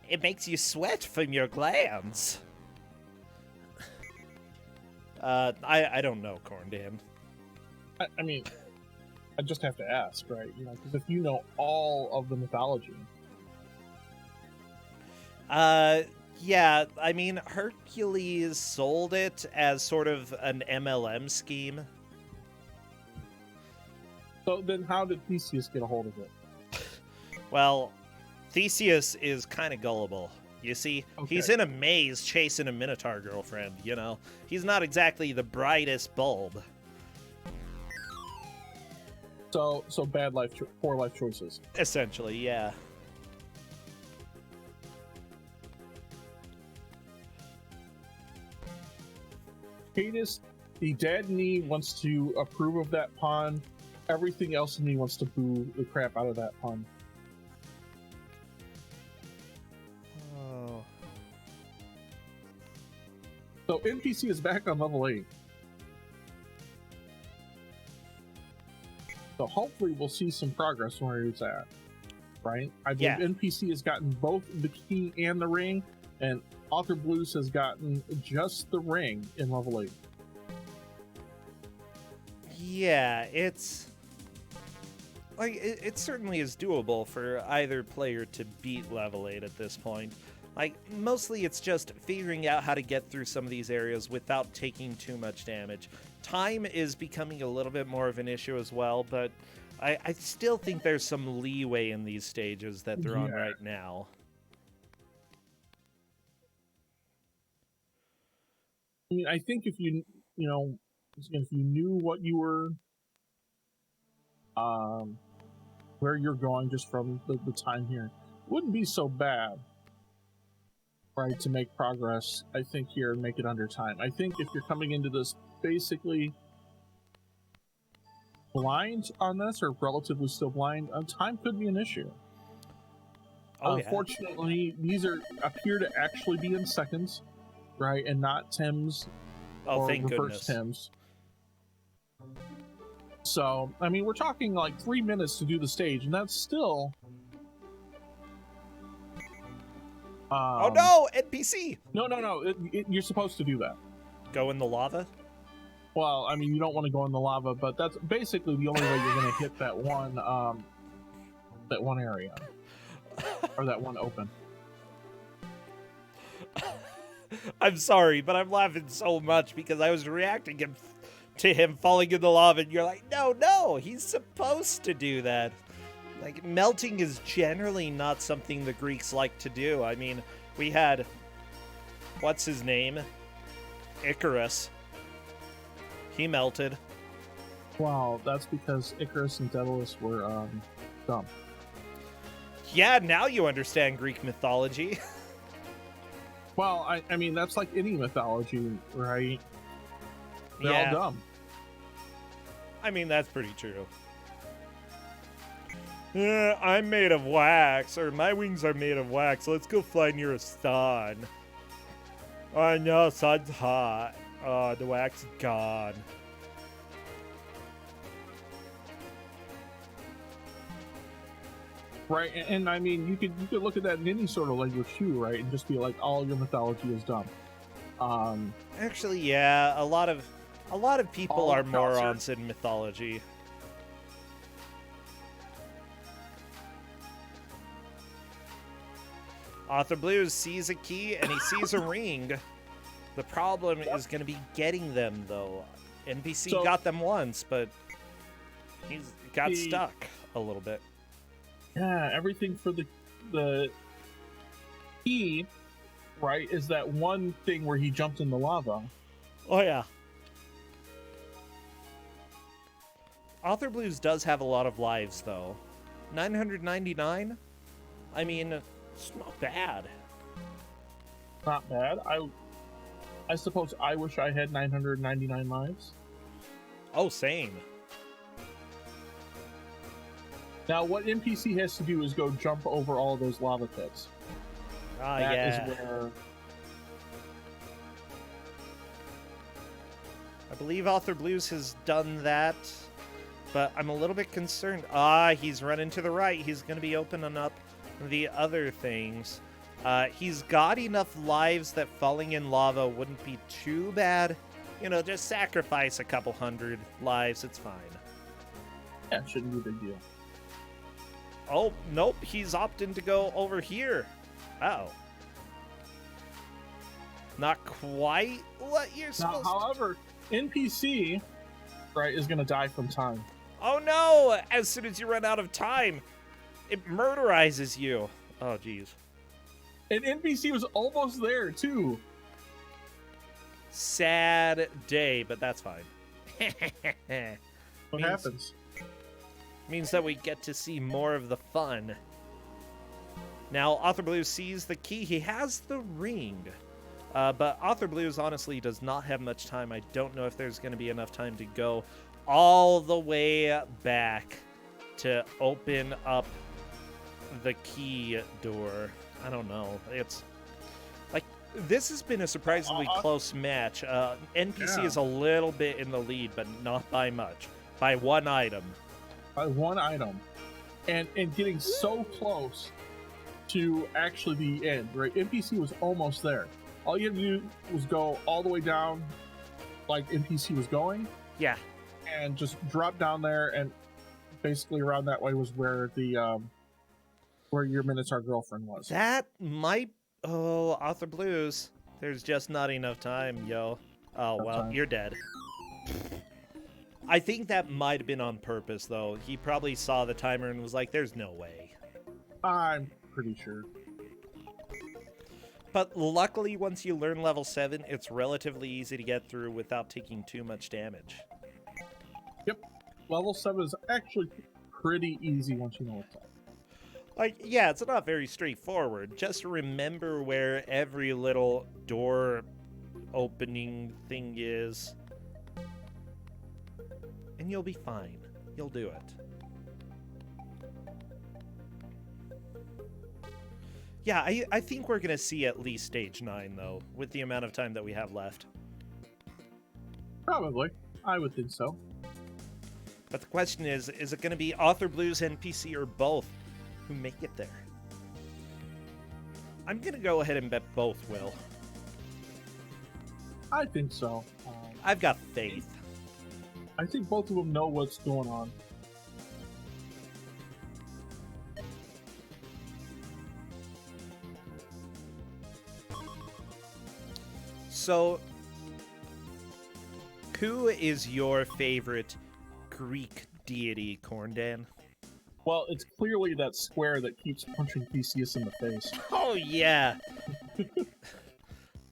It makes you sweat from your glands. I don't know, Corndan. I mean, I just have to ask, right? You know, because if you know all of the mythology. Yeah, I mean, Hercules sold it as sort of an MLM scheme. So then how did Theseus get a hold of it? Well, Theseus is kind of gullible. You see, he's in a maze chasing a Minotaur girlfriend, you know? He's not exactly the brightest bulb. So poor life choices. Essentially, yeah. Hades, the dad in me wants to approve of that pun. Everything else in me wants to boo the crap out of that pun. Oh. So NPC is back on level 8. So hopefully we'll see some progress where he's at. Right? I believe NPC has gotten both the key and the ring, and Author Blues has gotten just the ring in level 8. Yeah, it's like it certainly is doable for either player to beat level 8 at this point. Like, mostly it's just figuring out how to get through some of these areas without taking too much damage. Time is becoming a little bit more of an issue as well, but I still think there's some leeway in these stages that they're on right now. I mean, I think if you knew what you were, where you're going just from the time here, it wouldn't be so bad, right, to make progress, I think, here and make it under time. I think if you're coming into this basically blind on this, or relatively still blind, time could be an issue. Unfortunately, these appear to actually be in seconds, right, and not Tim's or thank reverse goodness. Tim's. So, I mean, we're talking like 3 minutes to do the stage, and that's still... oh no, NPC! No, you're supposed to do that. Go in the lava? Well, I mean, you don't want to go in the lava, but that's basically the only way you're going to hit that one area. Or that one open. I'm sorry, but I'm laughing so much because I was reacting to him falling in the lava, and you're like, no, he's supposed to do that. Like, melting is generally not something the Greeks like to do. I mean, we had, what's his name? Icarus. He melted. Wow, that's because Icarus and Daedalus were dumb. Yeah, now you understand Greek mythology. Well, I mean, that's like any mythology, right? They're all dumb. I mean, that's pretty true. I'm made of wax, or my wings are made of wax. Let's go fly near a sun. Oh no, sun's hot. Oh, the wax is gone. Right, and I mean, you could look at that in any sort of language too, right? And just be like, all your mythology is dumb. Actually, yeah, a lot of people are morons in mythology. Author Blues sees a key and he sees a ring. The problem is going to be getting them, though. NPC got them once, but he's got stuck a little bit. Yeah, everything for the key, right, is that one thing where he jumped in the lava. Oh, yeah. Author Blues does have a lot of lives, though. 999? I mean, it's not bad. Not bad. I suppose I wish I had 999 lives. Oh, same. Now, what NPC has to do is go jump over all those lava pits. Yeah. Is where... I believe Author Blues has done that, but I'm a little bit concerned. He's running to the right. He's going to be opening up the other things. He's got enough lives that falling in lava wouldn't be too bad. You know, just sacrifice a couple hundred lives. It's fine. Yeah, it shouldn't be a big deal. Oh, nope. He's opting to go over here. Oh. Not quite what you're supposed to. However, NPC, right, is going to die from time. Oh no! As soon as you run out of time, it murderizes you. Oh, jeez. An NPC was almost there, too. Sad day, but that's fine. What happens? Means that we get to see more of the fun. Now, Author Blues sees the key. He has the ring. But Author Blues honestly does not have much time. I don't know if there's going to be enough time to go all the way back to open up the key door. I don't know. It's like this has been a surprisingly close match. NPC is a little bit in the lead, but not by much. By one item. By one item. And getting so close to actually the end, right? NPC was almost there. All you had to do was go all the way down like NPC was going. Yeah. And just drop down there, and basically around that way was where the where your Minotaur girlfriend was. That might... Oh, Author Blues. There's just not enough time, yo. Oh, well, you're dead. I think that might have been on purpose, though. He probably saw the timer and was like, there's no way. I'm pretty sure. But luckily, once you learn level 7, it's relatively easy to get through without taking too much damage. Yep. Level 7 is actually pretty easy once you know what's up. Like, yeah, it's not very straightforward. Just remember where every little door opening thing is. And you'll be fine. You'll do it. Yeah, I think we're going to see at least stage 9, though, with the amount of time that we have left. Probably. I would think so. But the question is it going to be Author Blues, NPC, or both who make it there? I'm going to go ahead and bet both will. I think so. I've got faith. I think both of them know what's going on. So, who is your favorite Greek deity, Corndan? Well, it's clearly that square that keeps punching Theseus in the face. Oh, yeah.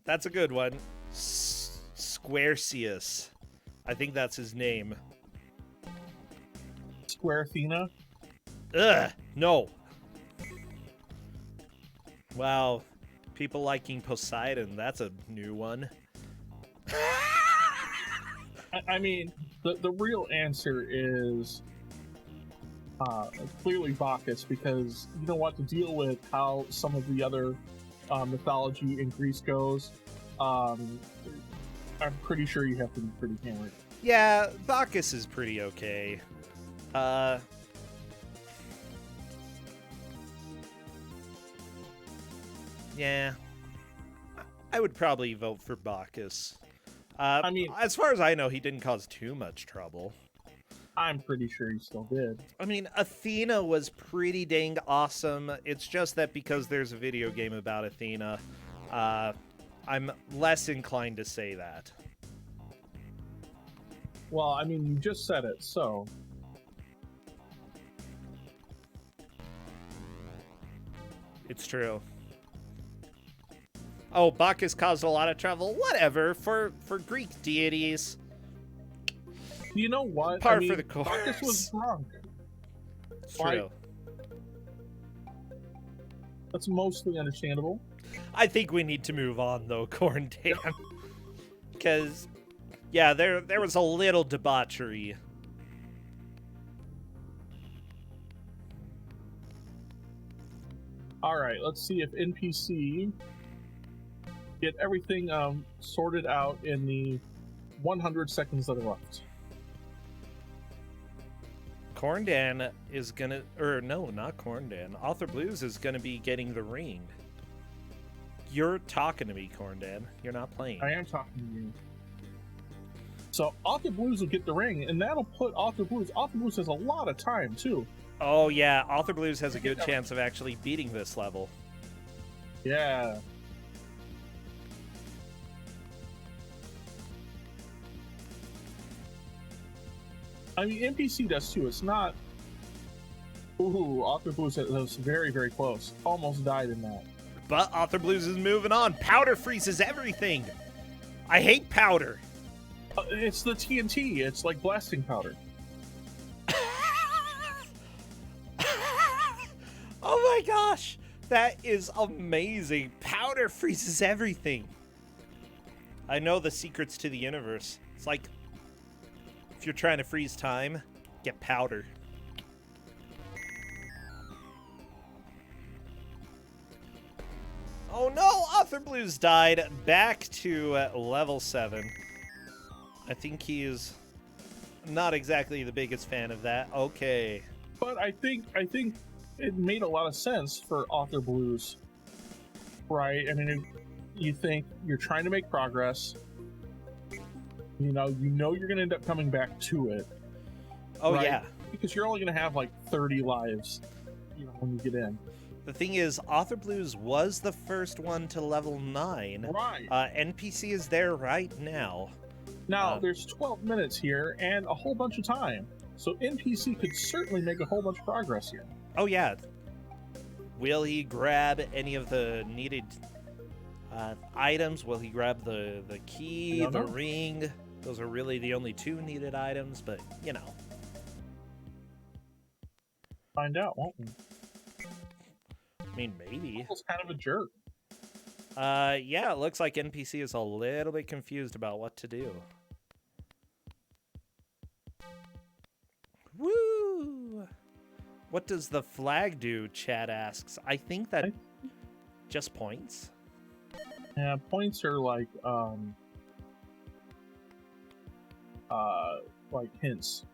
That's a good one. Squareseus. I think that's his name. Square4nde? Ugh, no. Wow. People liking Poseidon, that's a new one. I mean, the real answer is clearly Bacchus, because you don't want to deal with how some of the other mythology in Greece goes. I'm pretty sure you have to be pretty hammered. Yeah, Bacchus is pretty okay. Yeah. I would probably vote for Bacchus. I mean, as far as I know, he didn't cause too much trouble. I'm pretty sure he still did. I mean, Athena was pretty dang awesome. It's just that because there's a video game about Athena, I'm less inclined to say that. Well, I mean, you just said it, so... It's true. Oh, Bacchus caused a lot of trouble. Whatever, for Greek deities. You know what? Par for the course. Bacchus was drunk. It's true. That's mostly understandable. I think we need to move on, though, Corndan. Because, yeah, there was a little debauchery. Alright, let's see if NPC get everything sorted out in the 100 seconds that are left. Corndan is gonna, or no, not Corndan. Author Blues is gonna be getting the ring. You're talking to me, Corndan. You're not playing. I am talking to you. So Author Blues will get the ring, and that'll put Author Blues. Author Blues has a lot of time too. Oh yeah, Author Blues has a good chance of actually beating this level. Yeah. I mean, NPC does too. It's not. Ooh, Author Blues was very, very close. Almost died in that. But Author Blues is moving on. Powder freezes everything. I hate powder. It's the TNT. It's like blasting powder. Oh my gosh. That is amazing. Powder freezes everything. I know the secrets to the universe. It's like, if you're trying to freeze time, get powder. Oh no, Author Blues died. Back to level 7. I think he is not exactly the biggest fan of that. Okay. But I think it made a lot of sense for Author Blues, right? I mean, you think you're trying to make progress. You know you're going to end up coming back to it. Oh, right? yeah. Because you're only going to have like 30 lives, when you get in. The thing is, Author Blues was the first one to level 9. Right. NPC is there right now. Now, there's 12 minutes here and a whole bunch of time. So NPC could certainly make a whole bunch of progress here. Oh, yeah. Will he grab any of the needed items? Will he grab the key, the ring? Those are really the only 2 needed items, but, Find out, won't we? I mean, maybe. He's kind of a jerk. Yeah, it looks like NPC is a little bit confused about what to do. Woo! What does the flag do, Chad asks. I think that just points. Yeah, points are like hints.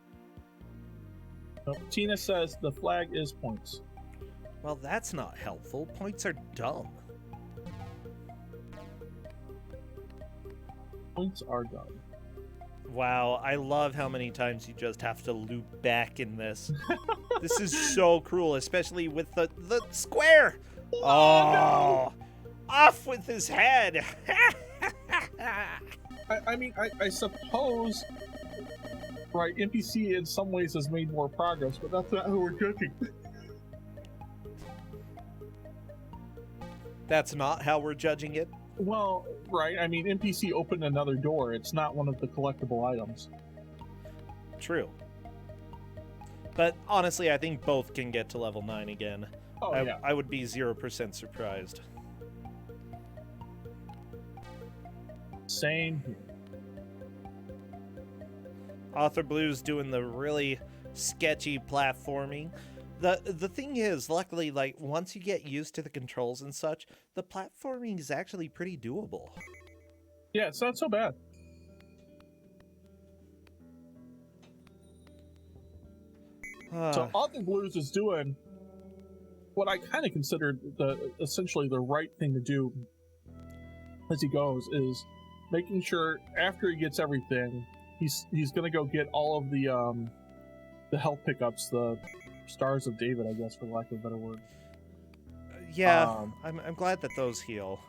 So Tina says the flag is points. Well, that's not helpful. Points are dumb. Points are dumb. Wow, I love how many times you just have to loop back in this. This is so cruel, especially with the square. Oh, no. Off with his head. I suppose, right, NPC in some ways has made more progress, but that's not who we're judging. That's not how we're judging it? Well, right, I mean, NPC opened another door. It's not one of the collectible items. True. But honestly, I think both can get to level 9 again. Oh, yeah. I would be 0% surprised. Same here. Author Blues doing the really sketchy platforming. The thing is, luckily, like, once you get used to the controls and such, the platforming is actually pretty doable. Yeah, it's not so bad. So Author Blues is doing what I kind of considered essentially the right thing to do as he goes, is making sure after he gets everything, he's gonna go get all of the health pickups, the Stars of David, I guess, for lack of a better word. Yeah, I'm glad that those heal.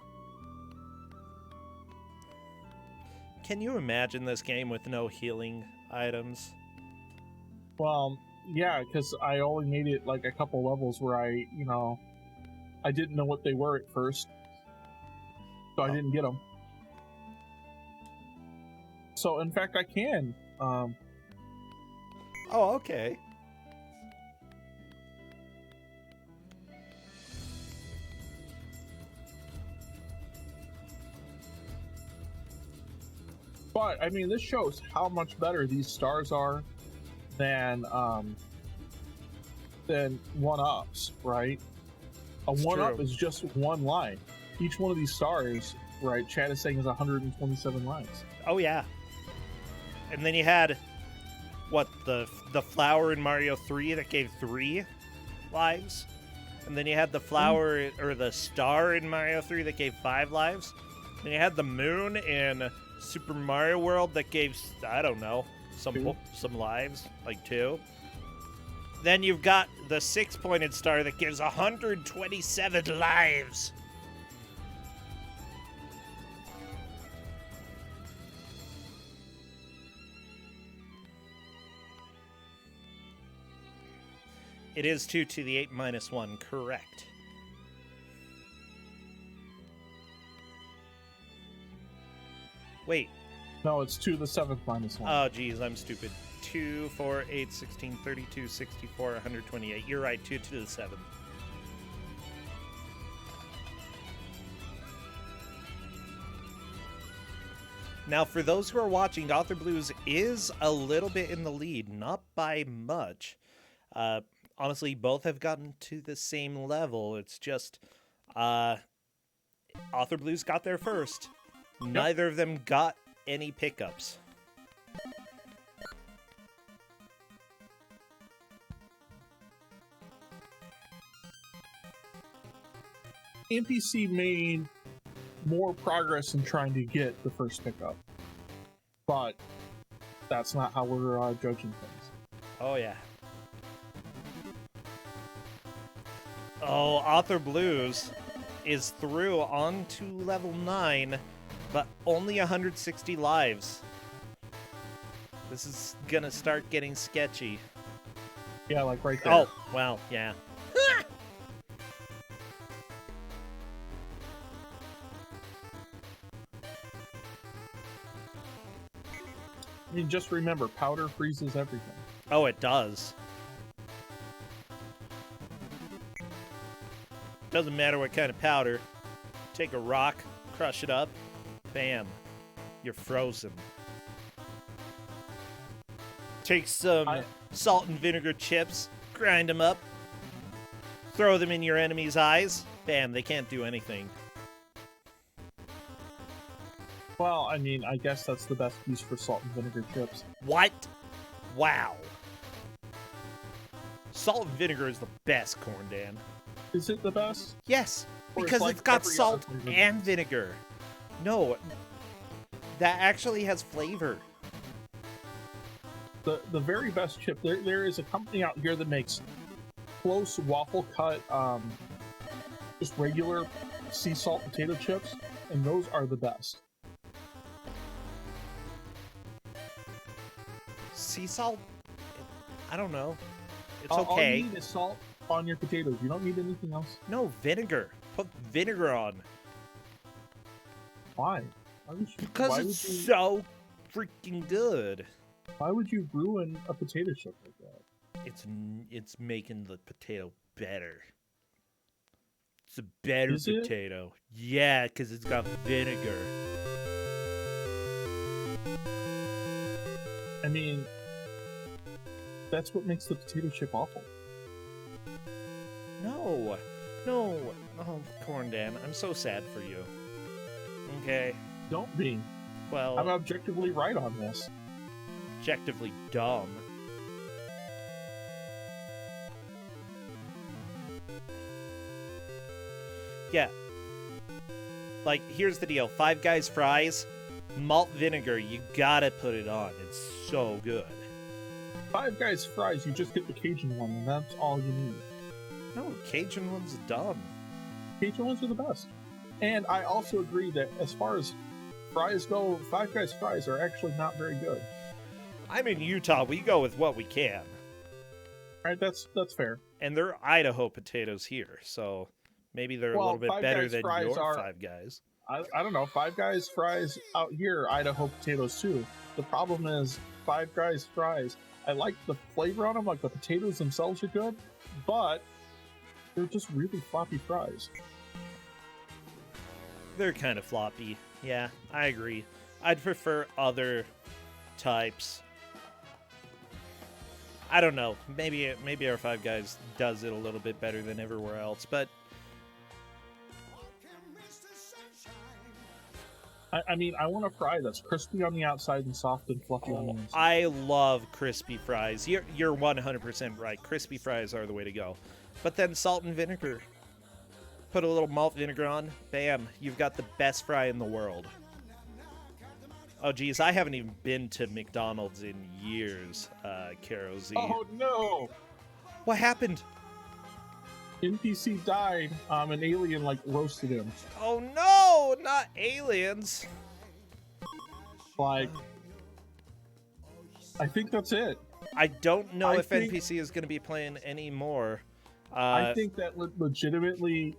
Can you imagine this game with no healing items? Well, yeah, because I only made it like a couple levels where I didn't know what they were at first, so I didn't get them. So, in fact, I can. Oh, okay. But I mean, this shows how much better these stars are than one-ups, right? A one-up is just one line. Each one of these stars, right? Chad is saying is 127 lines. Oh yeah. And then you had what, the flower in Mario 3 that gave 3 lives, and then you had the flower or the star in Mario 3 that gave 5 lives. And you had the moon in Super Mario World that gave, I don't know, some lives, like 2. Then you've got the 6-pointed star that gives 127 lives. It is 2 to the 8 minus 1, correct. Wait. No, it's 2 to the 7th minus 1. Oh, geez, I'm stupid. 2, 4, 8, 16, 32, 64, 128. You're right, 2 to the 7th. Now, for those who are watching, Author Blues is a little bit in the lead, not by much. Honestly, both have gotten to the same level. It's just Author Blues got there first. Yep. Neither of them got any pickups. NPC made more progress in trying to get the first pickup, but that's not how we're judging things. Oh yeah. Oh, Author Blues is through on to level 9, but only 160 lives. This is gonna start getting sketchy. Yeah, like right there. Oh, well, yeah. I mean, just remember, powder freezes everything. Oh, it does. Doesn't matter what kind of powder. Take a rock, crush it up, bam, you're frozen. Take some salt and vinegar chips, grind them up, throw them in your enemy's eyes, bam, they can't do anything. Well, I mean, I guess that's the best use for salt and vinegar chips. What? Wow. Salt and vinegar is the best, Corn Dan. Is it the best? Yes, Or because like it's got every salt other flavor? and vinegar. No, that actually has flavor. The very best chip, there is a company out here that makes close waffle cut, just regular sea salt potato chips, and those are the best. Sea salt? I don't know. It's All okay. you need is salt on your potatoes. You don't need anything else. No, vinegar. Put vinegar on. Why? Why would you, Because why it's would you, so freaking good. Why would you ruin a potato chip like that? It's making the potato better. It's a better Is it? potato. Yeah, because it's got vinegar. I mean, that's what makes the potato chip awful. No. No. Oh, Corn Dan, I'm so sad for you. Okay. Don't be. Well, I'm objectively right on this. objectively dumb. Yeah. Like, here's the deal. Five Guys fries, malt vinegar, you gotta put it on. It's so good. Five Guys fries, you just get the Cajun one, and that's all you need. No, Cajun one's dumb. Cajun ones are the best. And I also agree that as far as fries go, Five Guys fries are actually not very good. I'm in Utah. We go with what we can. Right? That's fair. And they're Idaho potatoes here, so maybe they're a little bit Five better Guys than fries your are- Five Guys. I don't know. Five Guys fries out here, Idaho potatoes too. The problem is Five Guys fries. I like the flavor on them, like the potatoes themselves are good, but they're just really floppy fries. They're kind of floppy. Yeah, I agree. I'd prefer other types. I don't know. Maybe our Five Guys does it a little bit better than everywhere else, but I mean, I want a fry that's crispy on the outside and soft and fluffy on the inside. I love crispy fries. You're 100% right. Crispy fries are the way to go. But then salt and vinegar. Put a little malt vinegar on. Bam. You've got the best fry in the world. Oh, geez. I haven't even been to McDonald's in years, Caro Z. Oh no! What happened? NPC died. An alien roasted him. Oh, no! Not aliens. I think that's it. I don't know if NPC is going to be playing anymore. I think that legitimately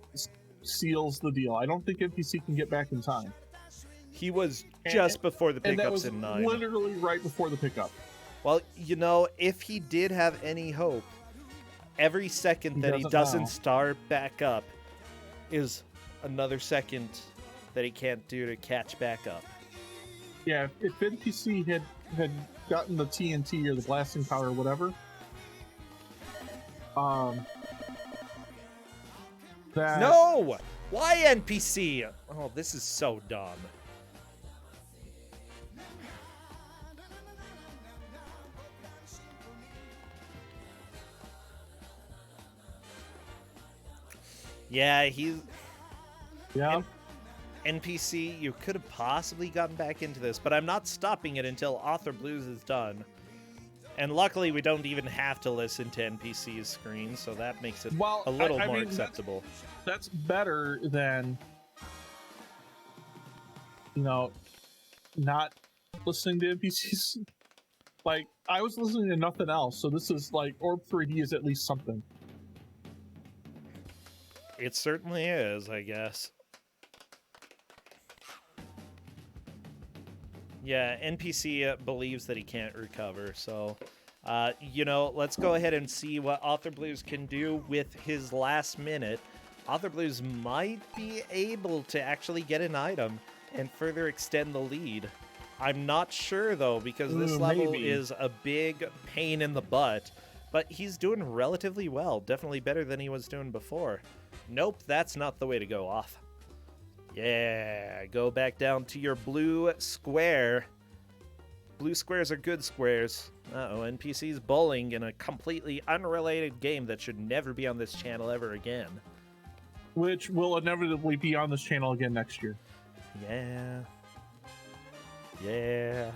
seals the deal. I don't think NPC can get back in time. He was just before the pickups in 9. And that was literally right before the pickup. Well, you know, if he did have any hope, every second that he doesn't start back up is another second that he can't do to catch back up. Yeah, if NPC had gotten the TNT or the blasting power or whatever, No! Why NPC? Oh, this is so dumb. Yeah, NPC, you could have possibly gotten back into this, but I'm not stopping it until Author Blues is done. And luckily, we don't even have to listen to NPC's screen, so that makes it a little more acceptable. That's better than, you know, not listening to NPCs. Like, I was listening to nothing else, so this is like, Orb3D is at least something. It certainly is, I guess. Yeah, NPC believes that he can't recover, so, you know, let's go ahead and see what Author Blues can do with his last minute. Author Blues might be able to actually get an item and further extend the lead. I'm not sure, though, because this level is a big pain in the butt, but he's doing relatively well. Definitely better than he was doing before. Nope, that's not the way to go off. Yeah, go back down to your blue square. Blue squares are good squares. Uh-oh, NPC's bowling in a completely unrelated game that should never be on this channel ever again. Which will inevitably be on this channel again next year. Yeah. Yeah.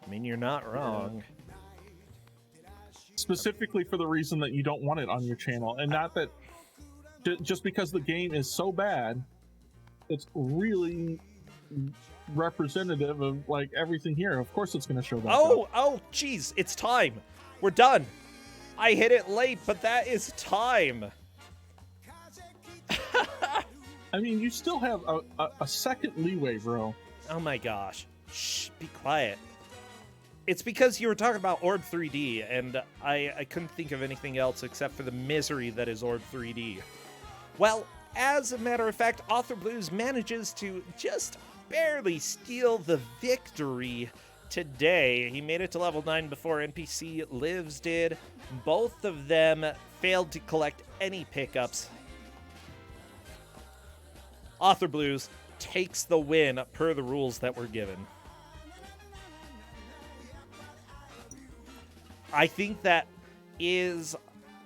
I mean, you're not wrong. Specifically for the reason that you don't want it on your channel, and not that just because the game is so bad, it's really representative of like everything here. Of course it's going to show that. Oh, geez, it's time. We're done. I hit it late, but that is time. I mean, you still have a second leeway, bro. Oh my gosh. Shh, be quiet. It's because you were talking about Orb3D, and I couldn't think of anything else except for the misery that is Orb3D. Well, as a matter of fact, Author Blues manages to just barely steal the victory today. He made it to level 9 before NPC Lives did. Both of them failed to collect any pickups. Author Blues takes the win per the rules that were given. I think that is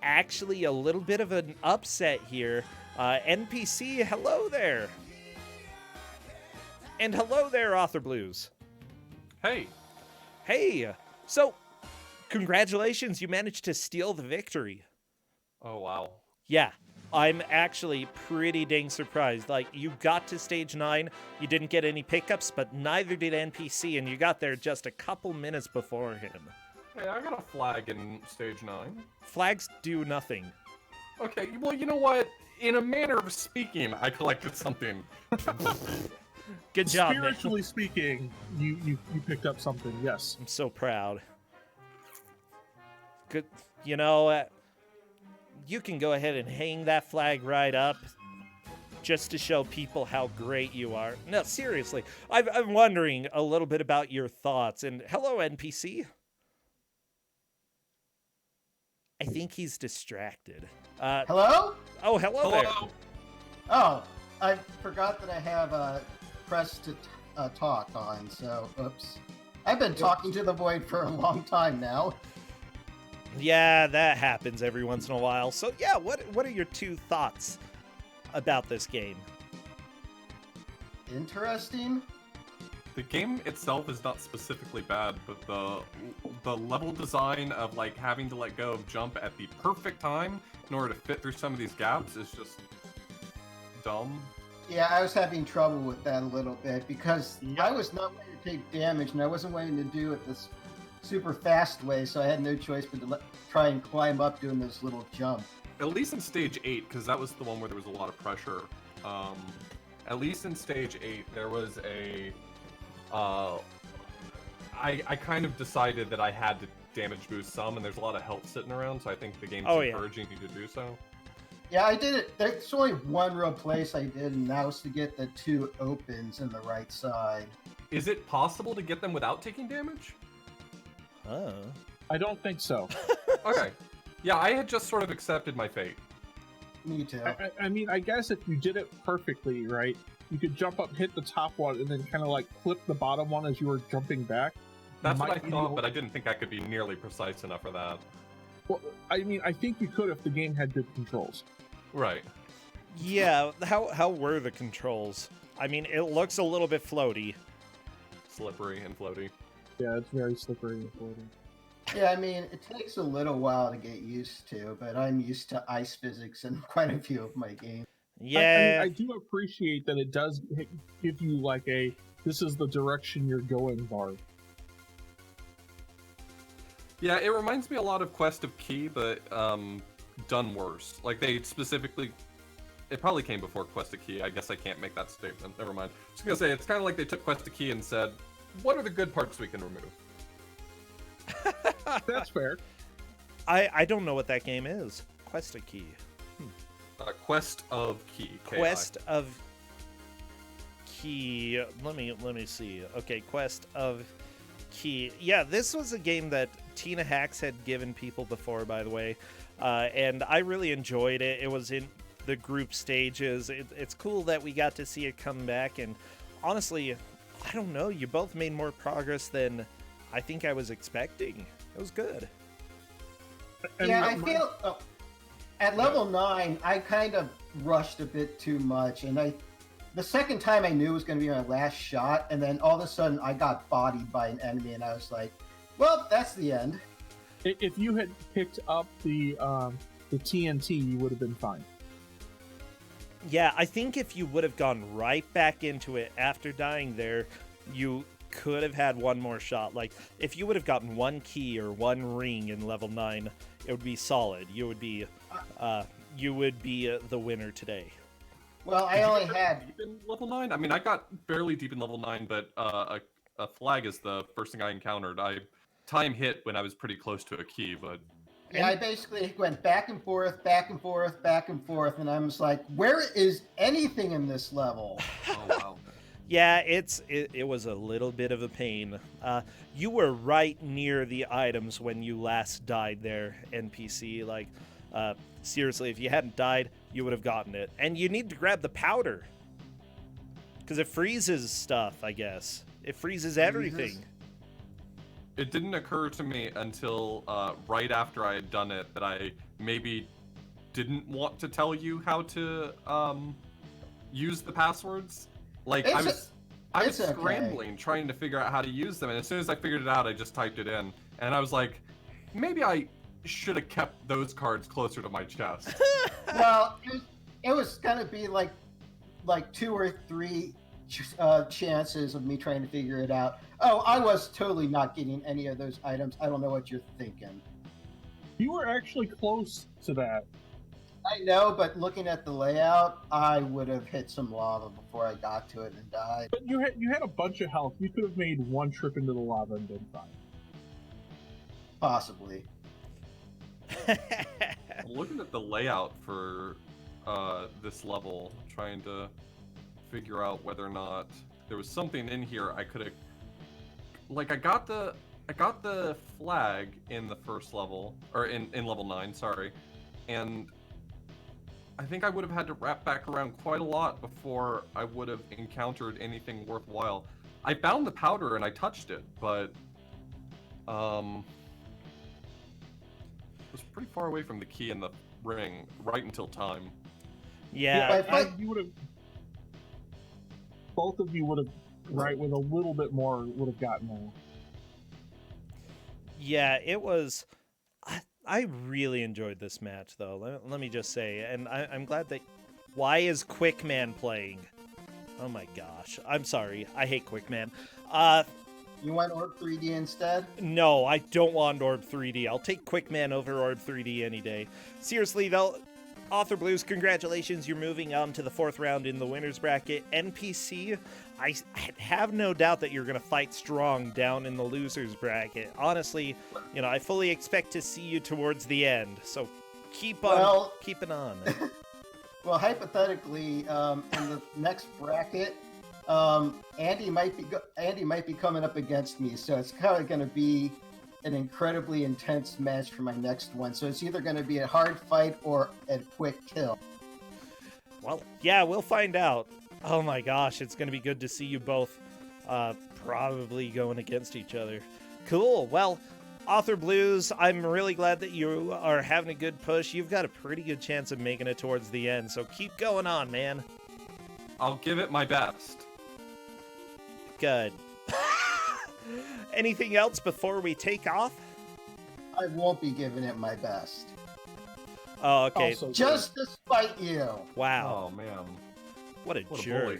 actually a little bit of an upset here. NPC, hello there. And hello there, Author Blues. Hey. Hey. So, congratulations, you managed to steal the victory. Oh, wow. Yeah, I'm actually pretty dang surprised. Like, you got to stage 9, you didn't get any pickups, but neither did NPC, and you got there just a couple minutes before him. Hey, I got a flag in stage 9. Flags do nothing. Okay, well, you know what? In a manner of speaking, I collected something. Good job, Spiritually Nick. speaking, you picked up something, yes. I'm so proud. Good, you know, you can go ahead and hang that flag right up just to show people how great you are. No, seriously, I'm wondering a little bit about your thoughts. And hello, NPC. I think he's distracted. Hello? Oh, hello there. Oh, I forgot that I have press to talk on, so oops. I've been talking to the void for a long time now. Yeah, that happens every once in a while. So yeah, what are your two thoughts about this game? Interesting. The game itself is not specifically bad, but the level design of like having to let go of jump at the perfect time in order to fit through some of these gaps is just dumb. Yeah, I was having trouble with that a little bit because I was not ready to take damage and I wasn't waiting to do it super fast way, so I had no choice but to try and climb up doing this little jump. At least in stage 8, because that was the one where there was a lot of pressure. At least in stage 8, there was a. I kind of decided that I had to damage boost some, and there's a lot of health sitting around, so I think the game's encouraging you to do so. Yeah, I did it. There's only one real place I did, and that was to get the 2 opens in the right side. Is it possible to get them without taking damage? Oh. I don't think so. Okay. Yeah, I had just sort of accepted my fate. Me too. I mean, I guess if you did it perfectly, right, you could jump up, hit the top one, and then kind of like flip the bottom one as you were jumping back. That's what I thought, but I didn't think I could be nearly precise enough for that. Well, I mean, I think you could if the game had good controls. Right. Yeah, how were the controls? I mean, it looks a little bit floaty. Slippery and floaty. Yeah, it's very slippery and floating. Yeah, I mean, it takes a little while to get used to, but I'm used to ice physics in quite a few of my games. Yeah. I do appreciate that it does give you like a, this is the direction you're going bar. Yeah, it reminds me a lot of Quest of Key, but done worse. Like, they specifically... It probably came before Quest of Key. I guess I can't make that statement. Never mind. I was gonna say, it's kind of like they took Quest of Key and said, what are the good parts we can remove? That's fair. I don't know what that game is. Quest of Key. Quest of Key. K-I. Quest of Key. Let me see. Okay, Quest of Key. Yeah, this was a game that Tina Hacks had given people before, by the way, and I really enjoyed it. It was in the group stages. It's cool that we got to see it come back, and honestly, I don't know. You both made more progress than I think I was expecting. It was good. Yeah, I feel at level 9, I kind of rushed a bit too much, and the second time I knew it was going to be my last shot, and then all of a sudden I got bodied by an enemy, and I was like, well, that's the end. If you had picked up the TNT, you would have been fine. Yeah, I think if you would have gone right back into it after dying there, you could have had one more shot. Like, if you would have gotten one key or one ring in level 9, it would be solid. You would be the winner today. Well, I only had deep in level 9. I mean, I got barely deep in level 9, but a flag is the first thing I encountered. Time hit when I was pretty close to a key, but yeah, I basically went back and forth, back and forth, back and forth, and I was like, where is anything in this level? oh wow. Yeah, it was a little bit of a pain. You were right near the items when you last died there, NPC. Like, seriously, if you hadn't died, you would have gotten it. And you need to grab the powder, because it freezes stuff, I guess. It freezes everything. It didn't occur to me until right after I had done it that I maybe didn't want to tell you how to use the passwords. Like, I was scrambling, trying to figure out how to use them, and as soon as I figured it out, I just typed it in. And I was like, maybe I should have kept those cards closer to my chest. Well, it was gonna be like 2 or 3 chances of me trying to figure it out. Oh, I was totally not getting any of those items. I don't know what you're thinking. You were actually close to that. I know, but looking at the layout, I would have hit some lava before I got to it and died. But you had a bunch of health. You could have made one trip into the lava and been fine. Possibly. I'm looking at the layout for this level, trying to figure out whether or not there was something in here I could have. Like, I got the flag in the first level, or in level 9, sorry, and I think I would have had to wrap back around quite a lot before I would have encountered anything worthwhile. I found the powder and I touched it, but it was pretty far away from the key and the ring right until time. Yeah, you would have. Both of you would have, right, with a little bit more, would have gotten there. Yeah, it was. I really enjoyed this match, though. Let me just say, and I'm glad that. Why is Quickman playing? Oh my gosh, I'm sorry. I hate Quickman. You want Orb 3D instead? No, I don't want Orb 3D. I'll take Quickman over Orb 3D any day. Seriously, though, Author Blues, congratulations. You're moving on to the 4th round in the winner's bracket. NPC, I have no doubt that you're going to fight strong down in the loser's bracket. Honestly, I fully expect to see you towards the end. So keep on keeping on. Well, hypothetically, in the next bracket, Andy might be coming up against me, so it's kind of going to be an incredibly intense match for my next one. So it's either going to be a hard fight or a quick kill. Well, yeah, we'll find out. Oh my gosh, it's going to be good to see you both probably going against each other. Cool. Well, Author Blues, I'm really glad that you are having a good push. You've got a pretty good chance of making it towards the end, so keep going on, man. I'll give it my best. Good. Anything else before we take off? I won't be giving it my best. Oh, okay. Just to spite you. Wow. Oh, man. What a What a jerk. bully.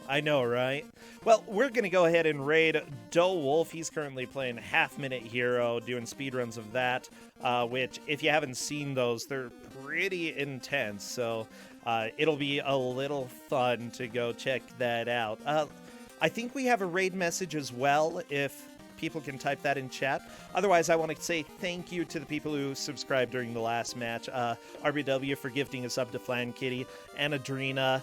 I know, right? Well, we're going to go ahead and raid Doe Wolf. He's currently playing Half Minute Hero, doing speedruns of that, which, if you haven't seen those, they're pretty intense. So it'll be a little fun to go check that out. I think we have a raid message as well, if people can type that in chat. Otherwise, I want to say thank you to the people who subscribed during the last match. RBW for gifting a sub to Flan Kitty, Anadrina,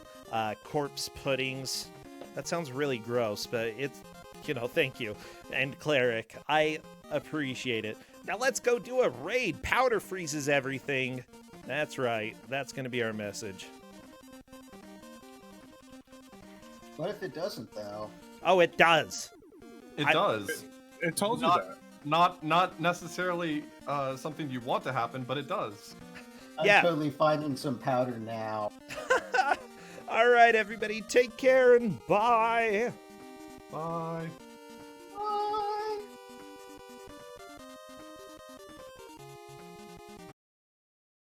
Corpse Puddings. That sounds really gross, but it's, thank you. And Cleric, I appreciate it. Now let's go do a raid. Powder freezes everything. That's right. That's going to be our message. What if it doesn't, though? Oh, it does. It does. It told you Not- that. Not necessarily something you want to happen, but it does. I'm Yeah. totally finding some powder now. All right, everybody, take care and bye. Bye.